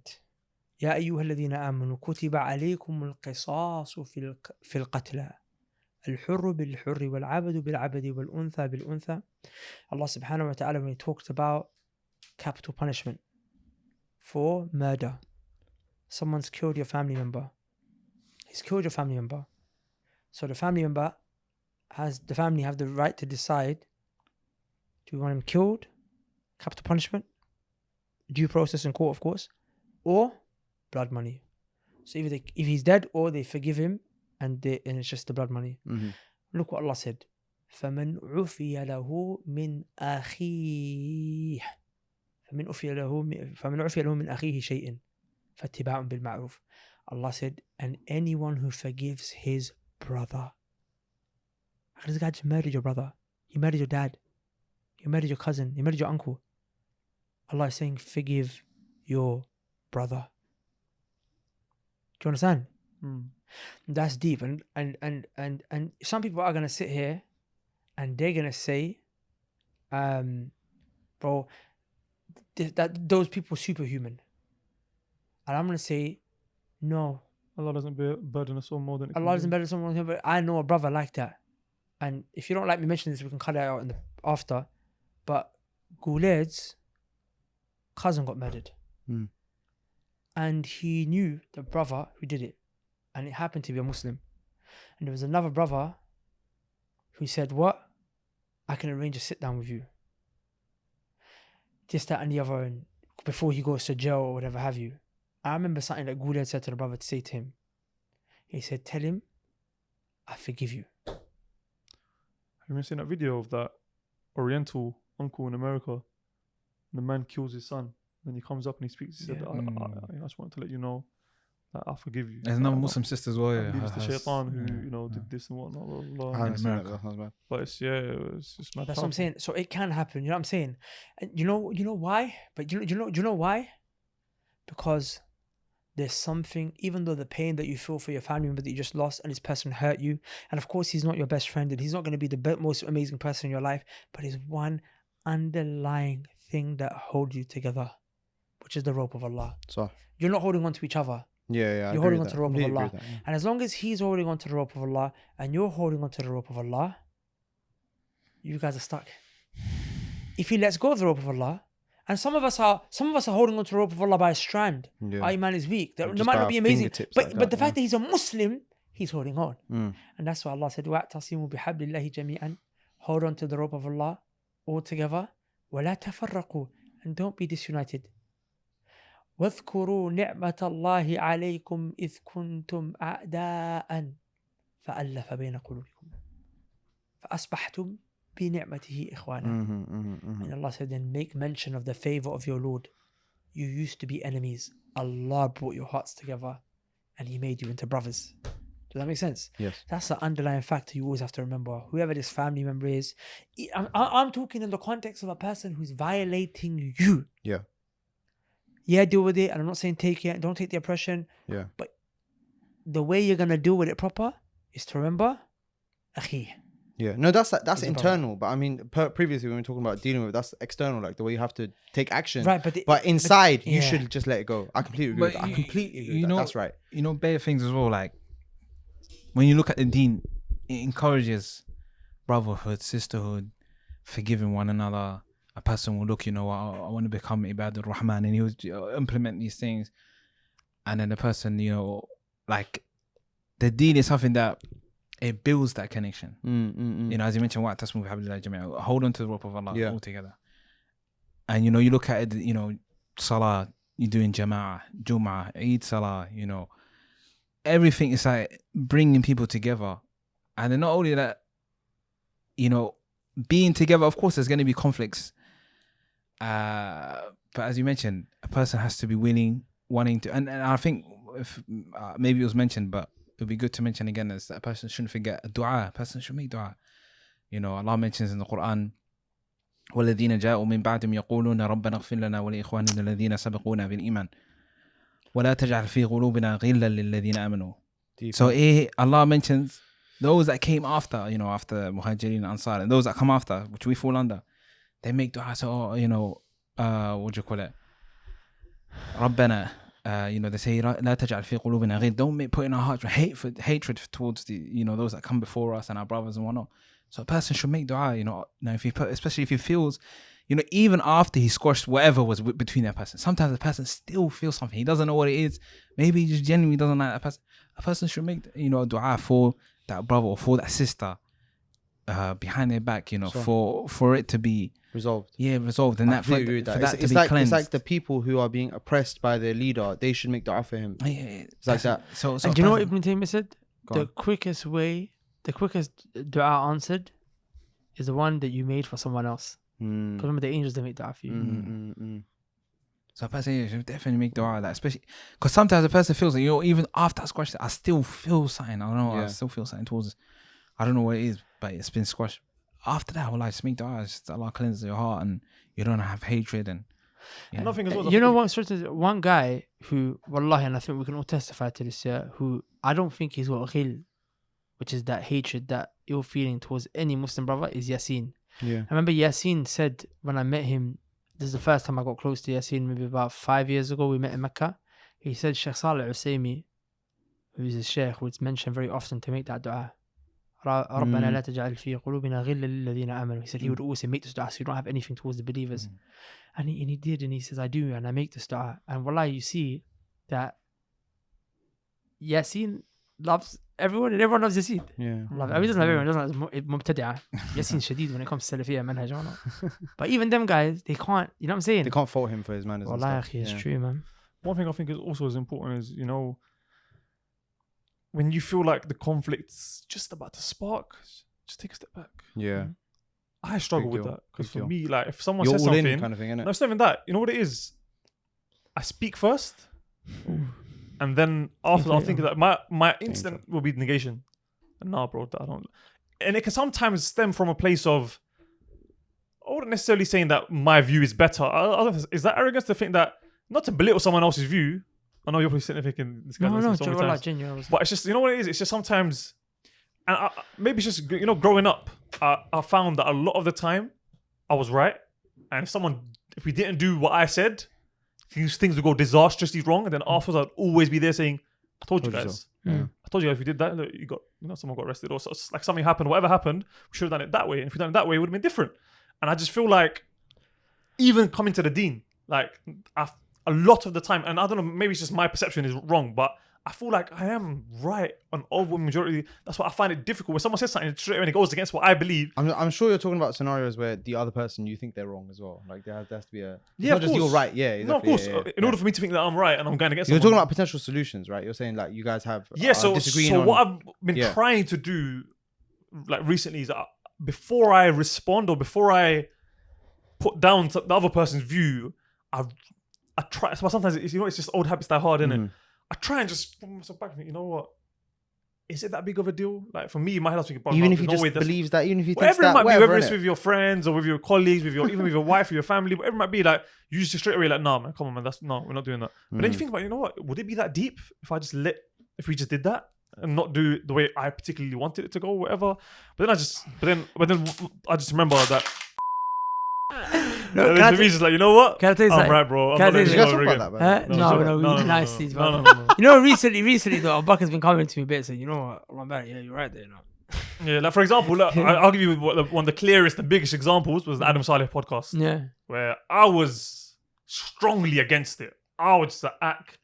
يا أيها الذين آمنوا كتب عليكم القصاص في القتلى الحر بالحر والعبد بالعبد والأنثى بالأنثى. Allah subhanahu wa ta'ala, when he talked about capital punishment for murder, someone's killed your family member. He's killed your family member. So the family member have the right to decide, do we want him killed, capital punishment, due process in court, of course, or blood money. So if he's dead, or they forgive him and it's just the blood money. Look what Allah said. فَمَنْ عُفِيَ لَهُ مِنْ أَخِيهِ فمن عفي له من أخيه شيء فاتباع بالمعروف. Allah said, and anyone who forgives his brother. This guy just murdered your brother. He murdered your dad. He murdered your cousin. He murdered your uncle. Allah is saying, forgive your brother. Do you understand? That's deep. And some people are gonna sit here and they're gonna say, bro, that those people are superhuman. And I'm going to say, no. Allah doesn't burden us all more than Allah doesn't burden someone, but I know a brother like that. And if you don't like me mentioning this, we can cut it out after. But Gouled's cousin got murdered. And he knew the brother who did it. And it happened to be a Muslim. And there was another brother who said, what? I can arrange a sit down with you. This, that, and the other, and before he goes to jail or whatever have you. I remember something that Guled said to the brother to say to him. He said, tell him, I forgive you. Have you ever seen that video of that Oriental uncle in America? The man kills his son. Then he comes up and he speaks. He said, I just want to let you know that I forgive you. There's another Muslim sister as well. Yeah, it's the shaitan who did this and whatnot. Blah, blah. In America. But it's just mad. That's what I'm saying. So it can happen. You know what I'm saying? And you know why? But you know why? Because there's something, even though the pain that you feel for your family member that you just lost and this person hurt you, and of course he's not your best friend and he's not going to be the most amazing person in your life, but there's one underlying thing that holds you together, which is the rope of Allah. So you're not holding on to each other. Yeah. You're holding on to the rope of Allah. And as long as he's holding on to the rope of Allah and you're holding on to the rope of Allah, you guys are stuck. If he lets go of the rope of Allah, and some of us are holding on to the rope of Allah by a strand. Yeah. Our iman is weak. That Just might by not be amazing. But the fact that he's a Muslim, he's holding on. And that's why Allah said, وَاعْتَصِمُوا بِحَبْلِ اللَّهِ جَمِيعًا. Hold on to the rope of Allah all together. وَلَا تَفَرَّقُوا. And don't be disunited. وَاذْكُرُوا نِعْمَةَ اللَّهِ عَلَيْكُمْ إِذْ كُنْتُمْ أَعْدَاءً فَأَلَّفَ بَيْنَ قُلُوبِكُمْ فَأَصْبَحْتُمْ بِنِعْمَتِهِ إِخْوَانًا. And Allah said, then make mention of the favor of your Lord. You used to be enemies. Allah brought your hearts together and He made you into brothers. Does that make sense? Yes. That's the underlying factor you always have to remember. Whoever this family member is, I'm talking in the context of a person who's violating you. Yeah. Yeah, deal with it. And I'm not saying take it. Don't take the oppression. Yeah. But the way you're going to deal with it proper is to remember, akhi. Yeah, no, that's It's internal. But I mean, previously when we were talking about dealing with it, that's external, like the way you have to take action. Right, but inside, you yeah. should just let it go. I completely agree. With that. I completely agree with that. That's right. You know, bare things as well. Like when you look at the deen, it encourages brotherhood, sisterhood, forgiving one another. A person will look, I want to become Ibadur Rahman, and he will implement these things. And then the person, like the deen is something that it builds that connection. As you mentioned, what tasmu bihablillah jami'a, hold on to the rope of Allah all together. And you look at it, salah, you do in jama'ah, Jum'ah, Eid salah, everything is like bringing people together. And then not only that, being together, of course, there's going to be conflicts. But as you mentioned, a person has to be wanting to, and I think if maybe it was mentioned, but it would be good to mention again is that a person shouldn't forget dua. A person should make dua. Allah mentions in the Quran, وَالَّذِينَ جَاءُوا مِن بَعْدِهِمْ يَقُولُونَ رَبَّنَا اغْفِرْ لَنَا وَلِإِخْوَانِنَا الَّذِينَ سَبَقُونَا بِالْإِيمَانِ وَلَا تَجْعَلْ فِي قُلُوبِنَا غِلًّا لِلَّذِينَ آمَنُوا. So Allah mentions those that came after, after Muhajirin and Ansar, and those that come after, which we fall under, they make dua. So, what do you call it? Rabbana, they say, La taj'al fi qulubina ghil. Don't put in our hearts hatred towards the, those that come before us and our brothers and whatnot. So a person should make dua, especially if he feels, even after he squashed whatever was between that person. Sometimes the person still feels something. He doesn't know what it is. Maybe he just genuinely doesn't like that person. A person should make, a dua for that brother or for that sister behind their back, for it to be resolved. Yeah, resolved. And agree with that. It's like the people who are being oppressed by their leader, they should make dua for him. Yeah, it's like that. So and do you know what Ibn Taymiyyah said? The quickest dua answered is the one that you made for someone else. Because remember, the angels, they make dua for you. So a person should definitely make dua, like, especially because sometimes a person feels like, even after I squashed it, I still feel something. I don't know. I still feel something towards it. I don't know what it is, but it's been squashed. After that, just make dua. Just Allah cleanses your heart, and you don't have hatred. And nothing as well. One guy who, wallahi, and I think we can all testify to this, who I don't think he's got ghil, which is that hatred, that ill feeling towards any Muslim brother, is Yasin. Yeah. I remember Yasin said when I met him, this is the first time I got close to Yasin, maybe about 5 years ago, we met in Mecca. He said Sheikh Salih Usaimi, who's a sheikh, would mention very often to make that dua. رَبَّنَا لَا تَجْعَلْ فِي قُلُوبِنَا غِلًّا لِلَّذِينَ آمَنُوا. He said he would always say, make this dua so you don't have anything towards the believers. And he did, and he says, I do, and I make this dua. And wallahi, you see that Yasin loves everyone, and everyone loves Yasin. Yeah. I mean, he doesn't love everyone, he doesn't love Mubtadi'ah. Yasin Shadid when it comes to Salafiyah manhaj. But even them guys, they can't, you know what I'm saying? They can't fault him for his manners. Wallahi, it's true, man. One thing I think is also as important is, when you feel like the conflict's just about to spark, just take a step back. Yeah. I struggle with that because for me, like, if someone You're says all something, in kind of thing, innit? no, it's not even that. You know what it is? I speak first, and then after I'll think that my instant will be negation. Nah, bro, I don't. And it can sometimes stem from a place of, I wouldn't necessarily saying that my view is better. Is that arrogance to think that, not to belittle someone else's view? I know you're probably sitting there thinking this guy does this so many times. Genuine. But it's just, you know what it is? It's just sometimes, and maybe it's just, growing up, I found that a lot of the time I was right. And if we didn't do what I said, things would go disastrously wrong. And then afterwards, I'd always be there saying, I told you guys. So. Yeah. I told you guys, if we did that, someone got arrested or like something happened, whatever happened, we should have done it that way. And if we done it that way, it would have been different. And I just feel like, even coming to the deen, like, a lot of the time, and I don't know, maybe it's just my perception is wrong, but I feel like I am right on overwhelming majority. That's why I find it difficult when someone says something straight away and it goes against what I believe. I'm sure you're talking about scenarios where the other person, you think they're wrong as well. Like there has to be a... Yeah, not just you're right. Yeah, exactly. No, of course. Yeah. In order for me to think that I'm right and I'm going against You're someone, talking about potential solutions, right? You're saying like you guys have disagreeing so on... what I've been trying to do like recently is that before I respond or before I put down the other person's view, I try. So sometimes it's just old habits die hard, innit? I try and just put myself back and think, you know what? Is it that big of a deal? Like for me, in my head, I was thinking, even if he just believes that, even if he thinks whatever that, it might be, whatever, whether it's with your friends or with your colleagues, even with your wife or your family, whatever it might be, like you just straight away like, nah, man, come on, man, we're not doing that. But then you think about, you know what? Would it be that deep if we just did that and not do the way I particularly wanted it to go, or whatever? But then I just remember that No, And can I then t- Shabizz is like, you know what? can I tell you I'm something? right, bro. I'm Can I not letting tell Did you you you guys go talk about again. that, man? No, no, nice things, no, man. no. You know, recently though, Abubakar been coming to me a bit saying, you know what, Lambert, yeah, you're right there, you know. Yeah, like for example, look, I'll give you one of the clearest and biggest examples was the Adam Saleh podcast, Yeah. where I was strongly against it. I was just like,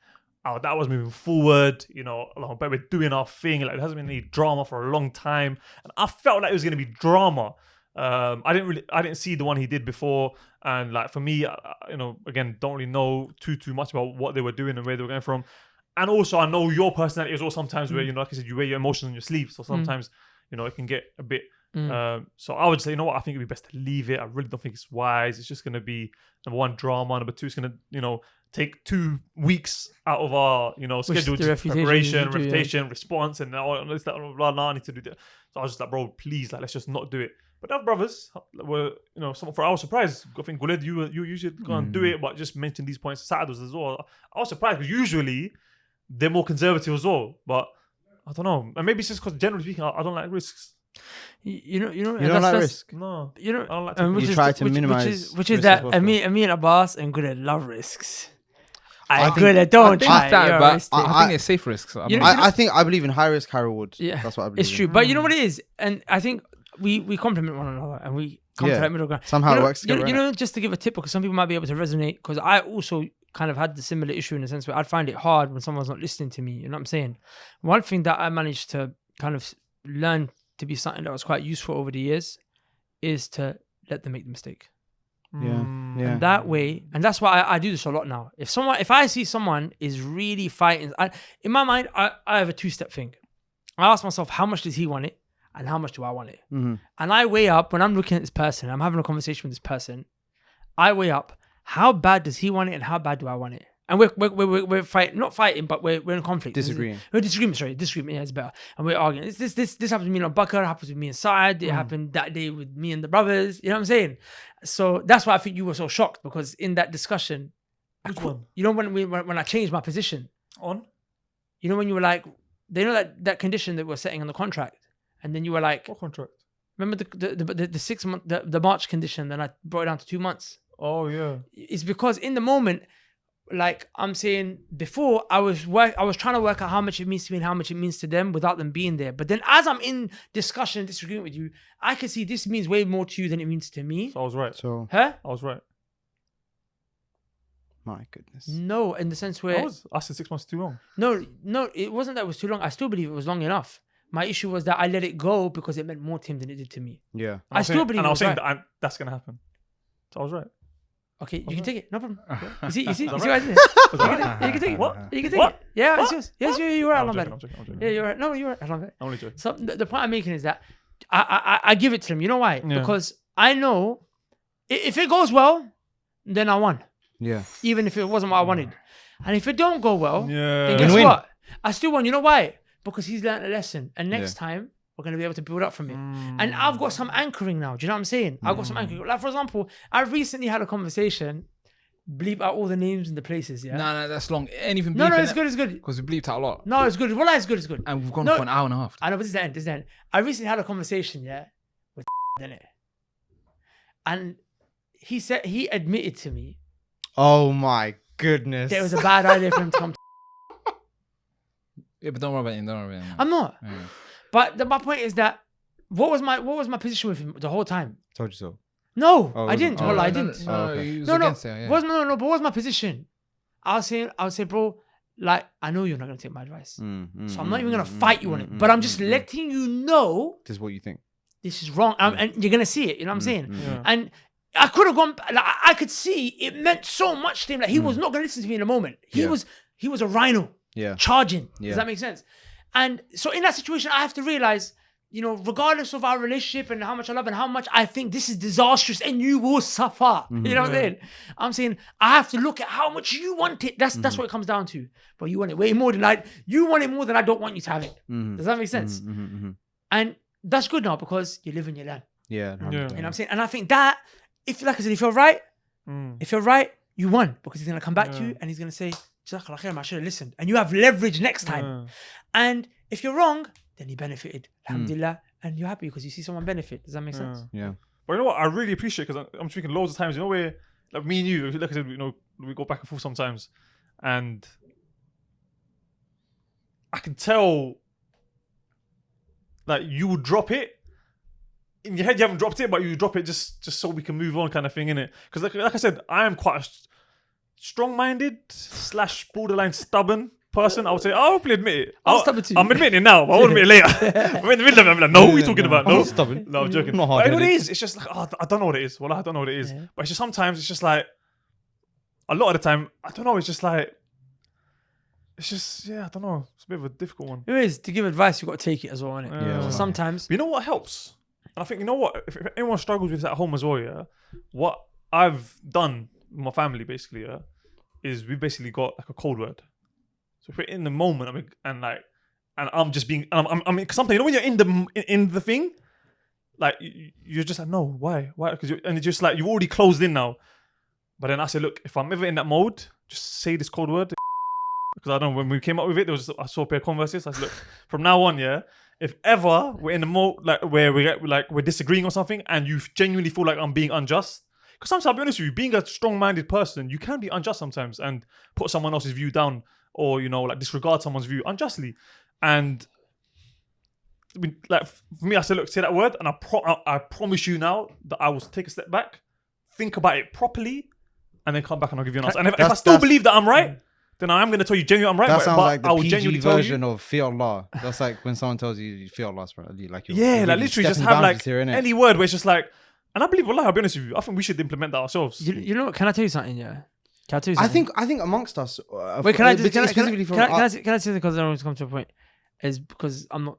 that was moving forward, you know, like, but we're doing our thing. Like, there hasn't been any drama for a long time, and I felt like it was going to be drama. I didn't see the one he did before, and like for me, you know, again, don't really know too much about what they were doing and where they were going from. And also, I know your personality as well. Sometimes where, you know, like I said, you wear your emotions on your sleeve, so sometimes you know it can get a bit. So I would say, you know what, I think it'd be best to leave it. I really don't think it's wise. It's just going to be number one, drama. Number two, it's going to, you know, take 2 weeks out of our, you know, Which scheduled the refutation preparation, you do, yeah. reputation, response, and all this, that, blah, blah, I need to do that. So I was just like, bro, please, like, let's just not do it. But the other brothers were, you know, for our surprise, I think Guled, you should go and do it, but just mention these points. Saad was as well. I was surprised because usually they're more conservative as well, but I don't know. And maybe it's just because generally speaking, I don't like risks. You know, You don't like risk. No, You know, I don't like and taking which You is try the- to which minimize is risk as that possible. me and Abbas and Guled love risks. I I think- Guled I don't think try. that, you're but risky. I think it's safe risks. You know- I believe in high risk, high reward. Yeah, That's what I believe. it's true. But you know what it is, and I think we complement one another and we come to Yeah. that middle ground. Somehow you know, it works together. You innit? know, just to give a tip, because some people might be able to resonate. Because I also kind of had the similar issue in the sense where I'd find it hard when someone's not listening to me. You know what I'm saying? One thing that I managed to kind of learn to be something that was quite useful over the years is to let them make the mistake. Yeah. And that way, and that's why I do this a lot now. If I see someone is really fighting, in my mind, I have a 2-step thing. I ask myself, how much does he want it, and how much do I want it? Mhm. And I weigh up when I'm looking at this person, I'm having a conversation with this person. I weigh up how bad does he want it, and how bad do I want it? And we're fighting, not fighting, but we're in conflict. Disagreeing. We're disagreement. Yeah, it's better. And we're arguing. This happened to me and Bakr, happens with me and Saad. It happened that day with me and the brothers. You know what I'm saying? So that's why I think you were so shocked, because in that discussion, one? you know, when I changed my position, On? you know, when you were like, they know that condition that we're setting on the contract, and then you were like, What contract? remember the 6 month, the March condition, then I brought it down to 2 months. Oh yeah. It's because in the moment, like I'm saying before, I was trying to work out how much it means to me and how much it means to them without them being there. But then as I'm in discussion and disagreement with you, I can see this means way more to you than it means to me. So I was right. So, Huh? I was right. my goodness. No, in the sense where I said 6 months too long. no, it wasn't that it was too long. I still believe it was long enough. My issue was that I let it go because it meant more to him than it did to me. Yeah. I still believe and it I was was saying right. that's gonna happen. So I was right. Okay, you can take it, no problem. You see that what I right? did? Was I right? You can take it. What? You can take What? it. Yeah, What? it's yours. Yes, you're right. I'm I'm joking. Yeah, you're right. No, you're right. I'm only joking. So the point I'm making is that I give it to him. You know why? Yeah. Because I know if it goes well, then I won. Yeah. Even if it wasn't what I wanted. And if it don't go well, Yeah. then guess Win-win. what? I still won. You know why? Because he's learned a lesson. And next time, we're going to be able to build up from it. And I've got some anchoring now. Do you know what I'm saying? I've got some anchoring. Like, for example, I recently had a conversation, bleep out all the names and the places, yeah? No, that's long. Anything. No, it's good, it's good. Because we bleeped out a lot. No, it's good. Well, it's good, it's good. And we've gone No. for an hour and a half. I know, but this is the end, I recently had a conversation, yeah, with innit? And he admitted to me Oh my goodness. that it was a bad idea for him to come to Yeah, but don't worry about him. Don't worry about him. I'm not. Yeah. But my point is that what was my position with him the whole time? Told you so. No, Oh, I didn't. oh, Well, no, I no, didn't. Oh, okay. he was No, against it. Yeah. but what was my position? I would say, bro, like, I know you're not gonna take my advice. So I'm not even gonna fight you on it. But I'm just letting you know This is what you think. this is wrong. And you're gonna see it, you know what I'm saying? Yeah. And I could have gone, like, I could see it meant so much to him. Like, he was not gonna listen to me in a moment. He Yeah. was a rhino Yeah. charging. Yeah. Does that make sense? And so in that situation, I have to realize, you know, regardless of our relationship and how much I love and how much I think this is disastrous and you will suffer. You know what I'm saying? I'm saying I have to look at how much you want it. That's what it comes down to. But you want it way more than you want it more than I don't want you to have it. Does that make sense? And that's good now because you live in your land. Yeah. Yeah. You know what I'm saying? And I think that, like I said, if you're right, you won because he's going to come back to you and he's going to say, Jazakallah khair, I should have listened. And you have leverage next time. And if you're wrong, then you benefited. Alhamdulillah. And you're happy because you see someone benefit. Does that make sense? Yeah. But you know what? I really appreciate because I'm speaking loads of times. You know where, like me and you, like I said, we go back and forth sometimes, and I can tell that you would drop it. In your head, you haven't dropped it, but you drop it just so we can move on, kind of thing, innit? Because like I said, I am quite a strong-minded / borderline stubborn person. I would say I'll openly admit it. I'm stubborn too. I'm admitting it now, but I won't admit it later. I'm in the middle of it. I'm like, no, what are you talking about? I'm No, not stubborn. no, I'm joking. I'm not But you know what hard-headed. it is? It's just like, I don't know what it is. Well, I don't know what it is. Yeah. But it's just sometimes it's just like, a lot of the time, I don't know. It's just like, it's just, yeah, I don't know. It's a bit of a difficult one. It is, to give advice, you got to take it as well, innit? Yeah, So well. sometimes, You know what helps? And I think, you know what? If anyone struggles with this at home as well, yeah, what I've done with my family basically, yeah, is we basically got like a code word. So if we're in the moment, and I'm just being, I mean, cause sometimes, you know, when you're in the thing, like you're just like, no, why? Because and it's just like you've already closed in now. But then I said, look, if I'm ever in that mode, just say this code word. Because I don't know, when we came up with it, I saw a pair of Converses. I said, look, from now on, yeah, if ever we're in the mode like where we're disagreeing on something and you genuinely feel like I'm being unjust, because sometimes I'll be honest with you, being a strong-minded person, you can be unjust sometimes and put someone else's view down, or like disregard someone's view unjustly. And like for me, I said, look, say that word, and I promise you now that I will take a step back, think about it properly, and then come back and I'll give you an answer. And if I still believe that I'm right, then I am going to tell you genuinely I'm right. That but sounds like I the will PG genuinely tell you. version of fear Allah. That's like when someone tells you fear Allah, like you're Yeah, really like literally just stepping have boundaries like here, innit? any word where it's just like, and I believe, wallah, I'll be honest with you, I think we should implement that ourselves. you know what? Can I tell you something? Yeah. Can I tell you something? I think amongst us. Wait, can I just specifically from can I say this because I want to come to a point? Is because I'm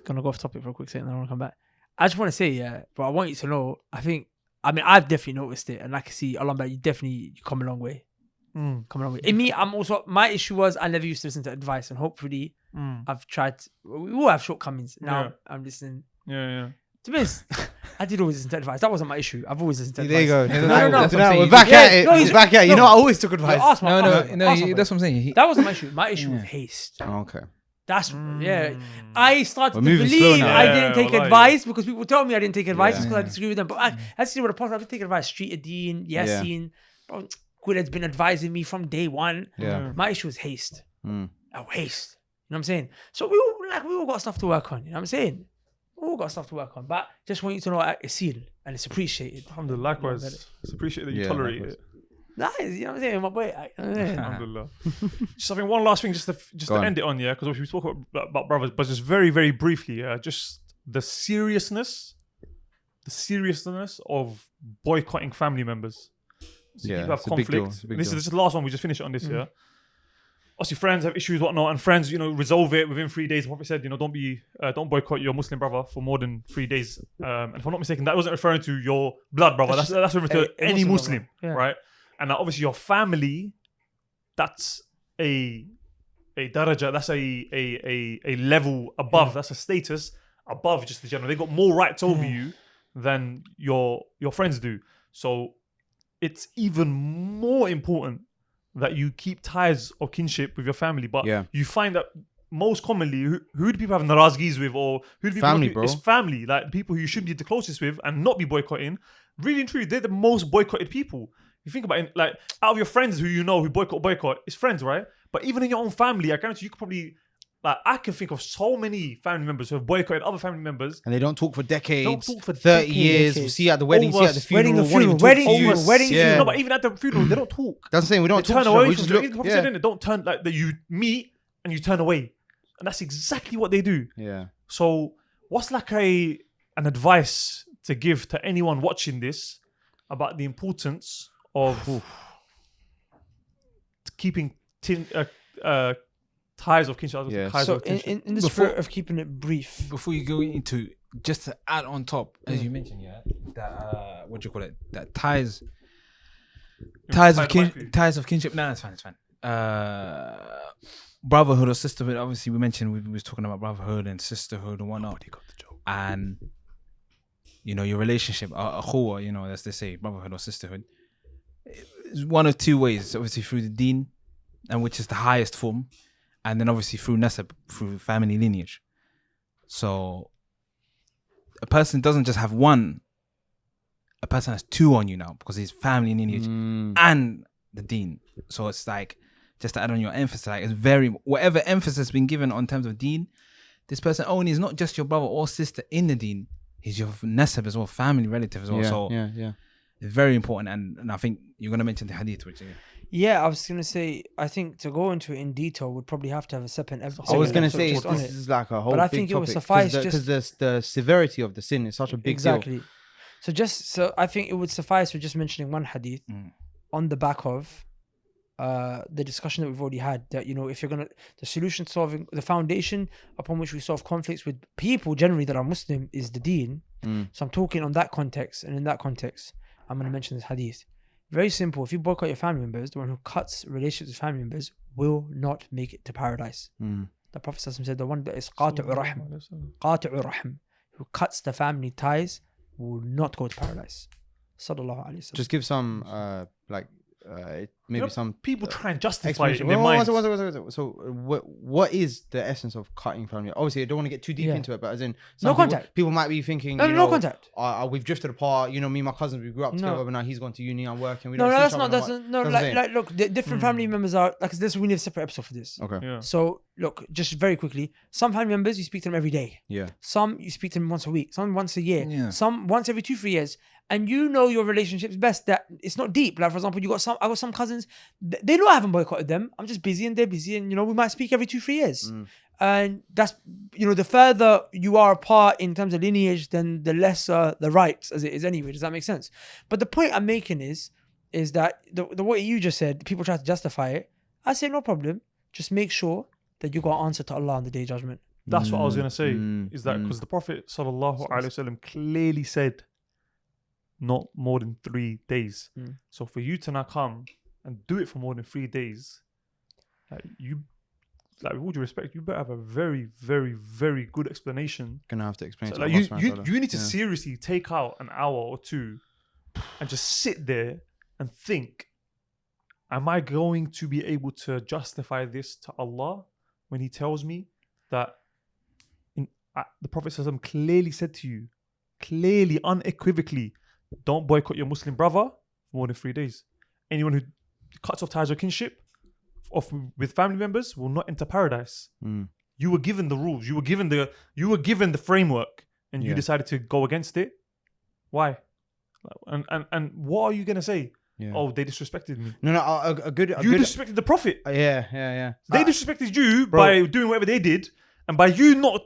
gonna go off topic for a quick second, and then I want to come back. I just want to say, yeah, but I want you to know. I've definitely noticed it, and I can see along that you come a long way. Come a long way. In me, I'm also, my issue was I never used to listen to advice, and hopefully I've tried. We all have shortcomings. Now Yeah. I'm listening. Yeah. To be honest, I did always listen to advice. That wasn't my issue. I've always listened to There advice. you go. No, Tonight, no, that's what I'm saying. we're back Yeah, at it. no, We're he's- back at it. You no. know, I always took advice. Ask my- No, ask my- that's what I'm saying. That wasn't my issue. My issue was haste. Oh, okay. That's yeah. I started We're to moving slow believe now. I Yeah, didn't take wallahi. advice because people tell me I didn't take advice just Yeah. because I disagree with them. But I actually with a positive, I did take advice. Street Adeen, Yassine, bro, Quilled's been advising me from day one. Yeah. My issue was haste. Mm. Haste. You know what I'm saying? So we all got stuff to work on. You know what I'm saying? We all got stuff to work on. But just want you to know it's seen and it's appreciated. Alhamdulillah, likewise. It's appreciated that you Yeah, tolerate likewise. it. Nice, you know what I'm saying? My boy. Alhamdulillah. Just I think one last thing, just Go to on. end it on, yeah, because we spoke about brothers, but just very, very briefly, yeah, just the seriousness of boycotting family members. So Yeah, people have it's a big deal, conflict. it's a big This deal. is the last one. We just finished it on this, yeah. Obviously, friends have issues, whatnot, and friends, resolve it within 3 days. The Prophet said, don't boycott your Muslim brother for more than 3 days. And if I'm not mistaken, that wasn't referring to your blood brother. That's referring to a any Muslim Muslim, brother. Yeah. right? And obviously, your family, that's a daraja, that's a level above. That's a status above just the general. They got more rights over you than your friends do. So it's even more important that you keep ties of kinship with your family. But Yeah. you find that most commonly, who do people have narazgis with, or who do people Family, not- bro. It's family, like people who you should be the closest with and not be boycotting. Really and truly, they're the most boycotted people. You think about it, like out of your friends who boycott, it's friends, right? But even in your own family, I guarantee you could probably, like, I can think of so many family members who have boycotted other family members. And they don't talk for decades. Don't talk for 30 decades. years. We'll see you at the wedding, see you at the Over- funeral. wedding to won't even funeral, talk wedding to you. funeral, wedding Yeah. funeral. No, but even at the funeral, they don't talk. That's the thing. We don't They talk turn to away them. We from just them. look. The Prophet Yeah. said, don't turn, like, that you meet and you turn away. And that's exactly what they do. Yeah. So what's like an advice to give to anyone watching this about the importance of keeping ties of kinship? Yeah. Ties So of kinship. in the Before- spirit of keeping it brief, Before you go into, just to add on top, as you mentioned, that what do you call it? That ties of kinship. No, it's fine. Brotherhood or sisterhood. Obviously, we mentioned we was talking about brotherhood and sisterhood and whatnot. And your relationship, akhuwa, as they say, brotherhood or sisterhood. It's one of two ways. Obviously, through the deen, and which is the highest form, and then obviously through nasab, through family lineage. So a person doesn't just have one a person has two on you now because his family lineage and the deen. So it's like, just to add on your emphasis, like it's very, whatever emphasis has been given on terms of deen, this person only is not just your brother or sister in the deen, he's your nasab as well, family relative as well. So it's very important. And I think you're going to mention the hadith, which Yeah, I was gonna say. I think to go into it in detail, would probably have to have a separate episode. I was gonna episode say just on this it. is like a whole. But I big think it would topic, suffice because the severity of the sin is such a big deal. exactly. So I think it would suffice for just mentioning one hadith on the back of the discussion that we've already had. That if you're gonna the solution solving, the foundation upon which we solve conflicts with people generally that are Muslim is the deen. So I'm talking on that context, and in that context, I'm gonna mention this hadith. Very simple. If you boycott your family members, the one who cuts relationships with family members will not make it to paradise. The Prophet said the one that is qati'u rahm, who cuts the family ties, will not go to paradise. Sallallahu Alaihi Wasallam. Just give some maybe some people try and justify it in explanation. their mind. So what is the essence of cutting family? Obviously, I don't want to get too deep into it, but as in No contact. People might be thinking, No contact. We've drifted apart. Me and my cousins, we grew up together, but now he's gone to uni, I'm working. We No, don't see that's each not. other That's much. no. That's what I'm saying. Look, the different family members are like this. We need a separate episode for this. Okay. Yeah. So look, just very quickly, some family members you speak to them every day. Yeah. Some you speak to them once a week. Some once a year. Yeah. Some once every 2-3 years. And you know your relationships best. That it's not deep. Like for example, I got some cousins. They know I haven't boycotted them. I'm just busy and they're busy, and we might speak every 2-3 years. And that's the further you are apart in terms of lineage, then the lesser the rights as it is anyway. Does that make sense? But the point I'm making is that the way you just said, people try to justify it. I say no problem. Just make sure that you got an answer to Allah on the Day of Judgment. That's what I was gonna say. Is that because the Prophet sallallahu alaihi wasallam clearly said, not more than 3 days. So for you to now come and do it for more than 3 days, with all due respect, you better have a very, very, very good explanation. Gonna have to explain. So, to like, Allah subhanahu wa ta'ala. you need to seriously take out an hour or two and just sit there and think, am I going to be able to justify this to Allah when He tells me that the Prophet ﷺ clearly said to you, clearly, unequivocally, don't boycott your Muslim brother for more than 3 days. Anyone who cuts off ties of kinship with family members will not enter paradise. You were given the rules. You were given the framework, and you decided to go against it. Why? And what are you gonna say? Yeah. Oh, they disrespected me. No, a good. You disrespected the Prophet. Yeah. They disrespected you by doing whatever they did, and by you not.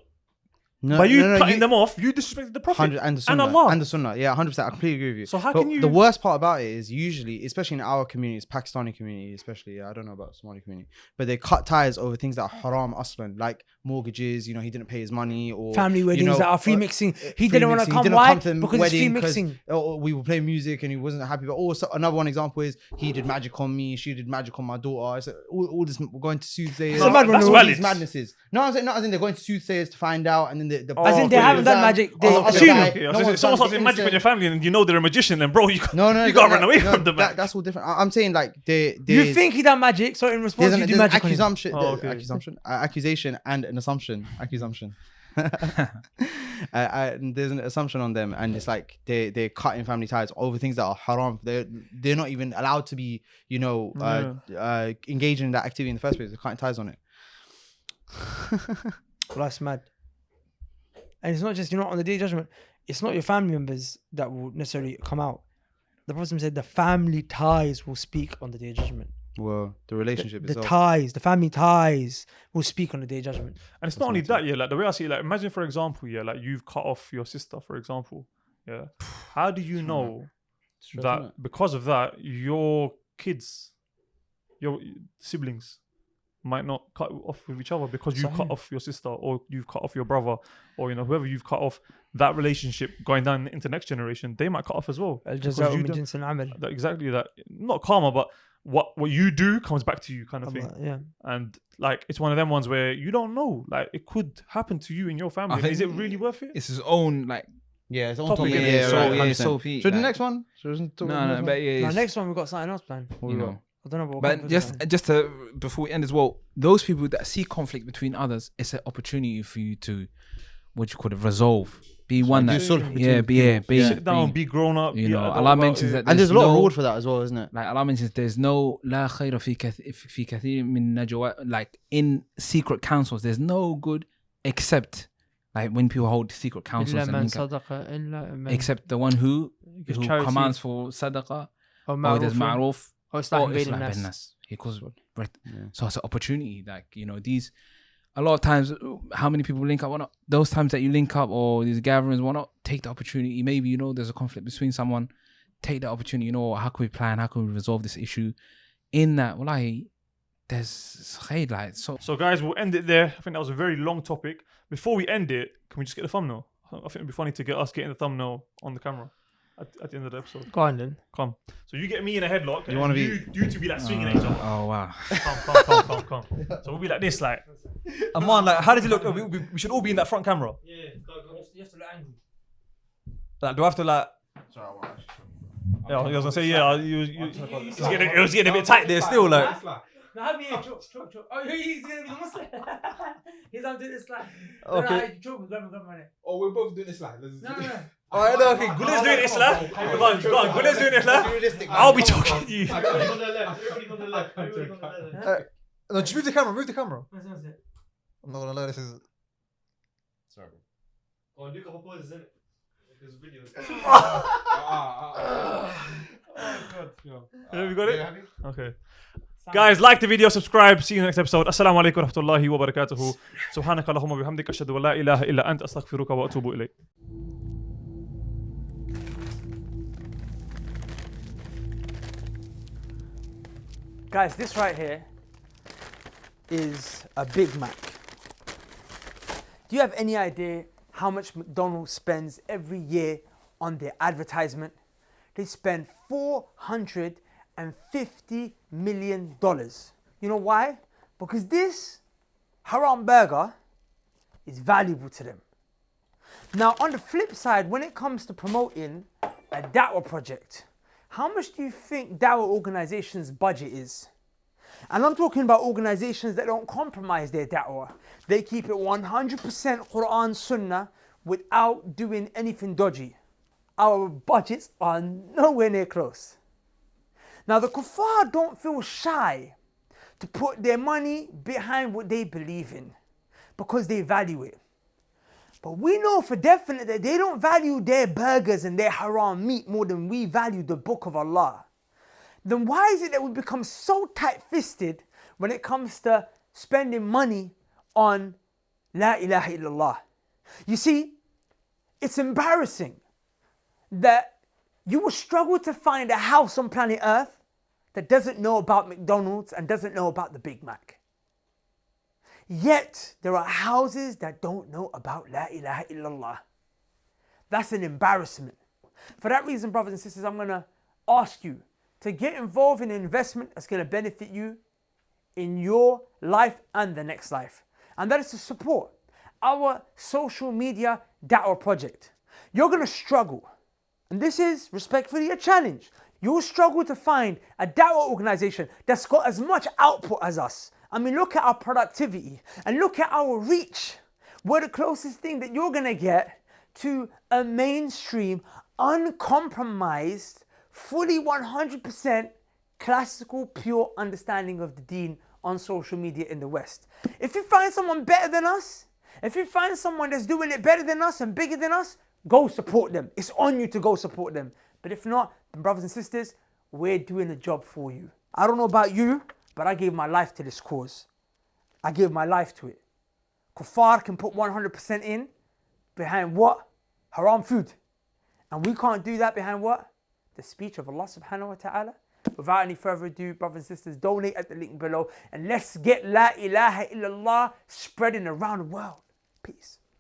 Cutting them off, you disrespected the Prophet and the Sunnah, Allah. and the Sunnah. Yeah, 100%. I completely agree with you. So how But can you? The worst part about it is usually, especially in our communities, Pakistani community, especially. I don't know about Somali community, but they cut ties over things that are haram aslan, like mortgages. He didn't pay his money, or Family weddings that are free mixing. He free didn't want to mixing. come. He didn't Why? come to the Because it's free wedding 'cause, mixing. we were playing music and he wasn't happy. But also another one example is he did magic on me, she did magic on my daughter. It's all this. We're going to soothsayers. No, that's all valid. these madnesses. No, I'm saying not as in they're going to soothsayers to find out, and then the As in they haven't done magic. They Assume. assume. If someone starts doing magic with your family and you know they're a magician, then bro, you No, gotta run away from them. That's all different. I'm saying like You think he done magic, so in response there's you an, do there's an magic on him. accusation and an assumption. There's an assumption on them, and it's like they're cutting family ties over things that are haram. They're not even allowed to be, engaging in that activity in the first place. They're cutting ties on it. Well, that's mad. And it's not just, on the Day of Judgment, it's not your family members that will necessarily come out. The Prophet said the family ties will speak on the Day of Judgment. Well, the relationship The itself. ties, the family ties will speak on the Day of Judgment. And it's not only that, like the way I see it, like imagine for example, like you've cut off your sister, for example. Yeah. How do you know that because of that, your kids, your siblings might not cut off with each other because you cut off your sister, or you've cut off your brother, or whoever you've cut off, that relationship going down into next generation, they might cut off as well. Exactly that. Not karma, but what you do comes back to you, kind of thing. Yeah. And like it's one of them ones where you don't know, like it could happen to you and your family. Is it really worth it? It's his own Yeah, it's on topic. topic. Yeah, right, so 100%. So the next one? No, but yeah, Next one we've got something else planned. I don't know what. But just to, before we end as well, those people that see conflict between others, it's an opportunity for you to, resolve Be one do that, sulh yeah, between be Sit down, be grown up. you be know, adult Allah about mentions it. that and there's a lot of no- reward for that as well, isn't it? like Allah mentions there's no لا خير في كثير من نجوى, like in secret councils there's no good except like when people hold secret councils إلا and من link up, صدق إلا من except the one who charity. commands for sadaqah أو or there's ma'ruf أو إصلاح or بين islah الناس. بين الناس. He calls so it's an opportunity, like, you know, these a lot of times how many people link up, whatnot, those times that you link up or these gatherings, whatnot, take the opportunity. Maybe, you know, there's a conflict between someone, take the opportunity, you know, how can we plan, how can we resolve this issue in that, wallahi, there's khair, like, So guys, we'll end it there. I think that was a very long topic. Before we end it, can we just get the thumbnail? I think it'd be funny to get us getting the thumbnail on the camera at the end of the episode. Go on then. Come. So you get me in a headlock. You wanna be- you two be like swinging at each other. oh wow. Come. So we'll be like this, like. A man, like, how does it look? We should all be in that front camera. Yeah, you have to look angry. Like, do I have to like? Yeah, I was gonna say yeah. It was getting a bit tight there still, like. No, have me here, choke. Oh, he's gonna be the Muslim. He's on doing this like. Okay. Choke, grab me right. Oh, we're both doing this like. No. Alright, no, okay. Gule's doing this, like. Go on. Gule's doing this, like. I'll be talking to you. Everybody on the left. No, just move the camera. That's it. I'm not gonna lie, this is. Sorry, bro. Oh, look at poses, isn't it? There's a video. Have you got it? Okay. Guys, like the video, subscribe. See you in the next episode. Assalamu alaikum wa rahmatullahi wa barakatuhu. Subhanaka Allahumma bihamdika ashhadu an la ilaha illa anta astaghfiruka wa atubu ilayk. Guys, this right here is a Big Mac. Do you have any idea how much McDonald's spends every year on their advertisement? They spend $450 million. You know why? Because this haram burger is valuable to them. Now, on the flip side, when it comes to promoting a da'wah project, how much do you think da'wah organizations' budget is? And I'm talking about organizations that don't compromise their da'wah. They keep it 100% Quran Sunnah without doing anything dodgy. Our budgets are nowhere near close. Now, the kuffar don't feel shy to put their money behind what they believe in because they value it. But we know for definite that they don't value their burgers and their haram meat more than we value the book of Allah. Then why is it that we become so tight-fisted when it comes to spending money on La ilaha illallah? You see, it's embarrassing that you will struggle to find a house on planet Earth that doesn't know about McDonald's and doesn't know about the Big Mac. Yet, there are houses that don't know about La ilaha illallah. That's an embarrassment. For that reason, brothers and sisters, I'm going to ask you to get involved in an investment that's going to benefit you in your life and the next life. And that is to support our social media da'wah project. You're going to struggle. And this is respectfully a challenge. You'll struggle to find a da'wah organization that's got as much output as us. I mean, look at our productivity and look at our reach. We're the closest thing that you're going to get to a mainstream, uncompromised, fully 100% classical, pure understanding of the deen on social media in the West. If you find someone better than us, if you find someone that's doing it better than us and bigger than us, go support them. It's on you to go support them. But if not, then brothers and sisters, we're doing a job for you. I don't know about you, but I gave my life to this cause. I gave my life to it. Kuffar can put 100% in behind what? Haram food. And we can't do that behind what? The speech of Allah subhanahu wa ta'ala. Without any further ado, brothers and sisters, donate at the link below. And let's get La ilaha illallah spreading around the world. Peace.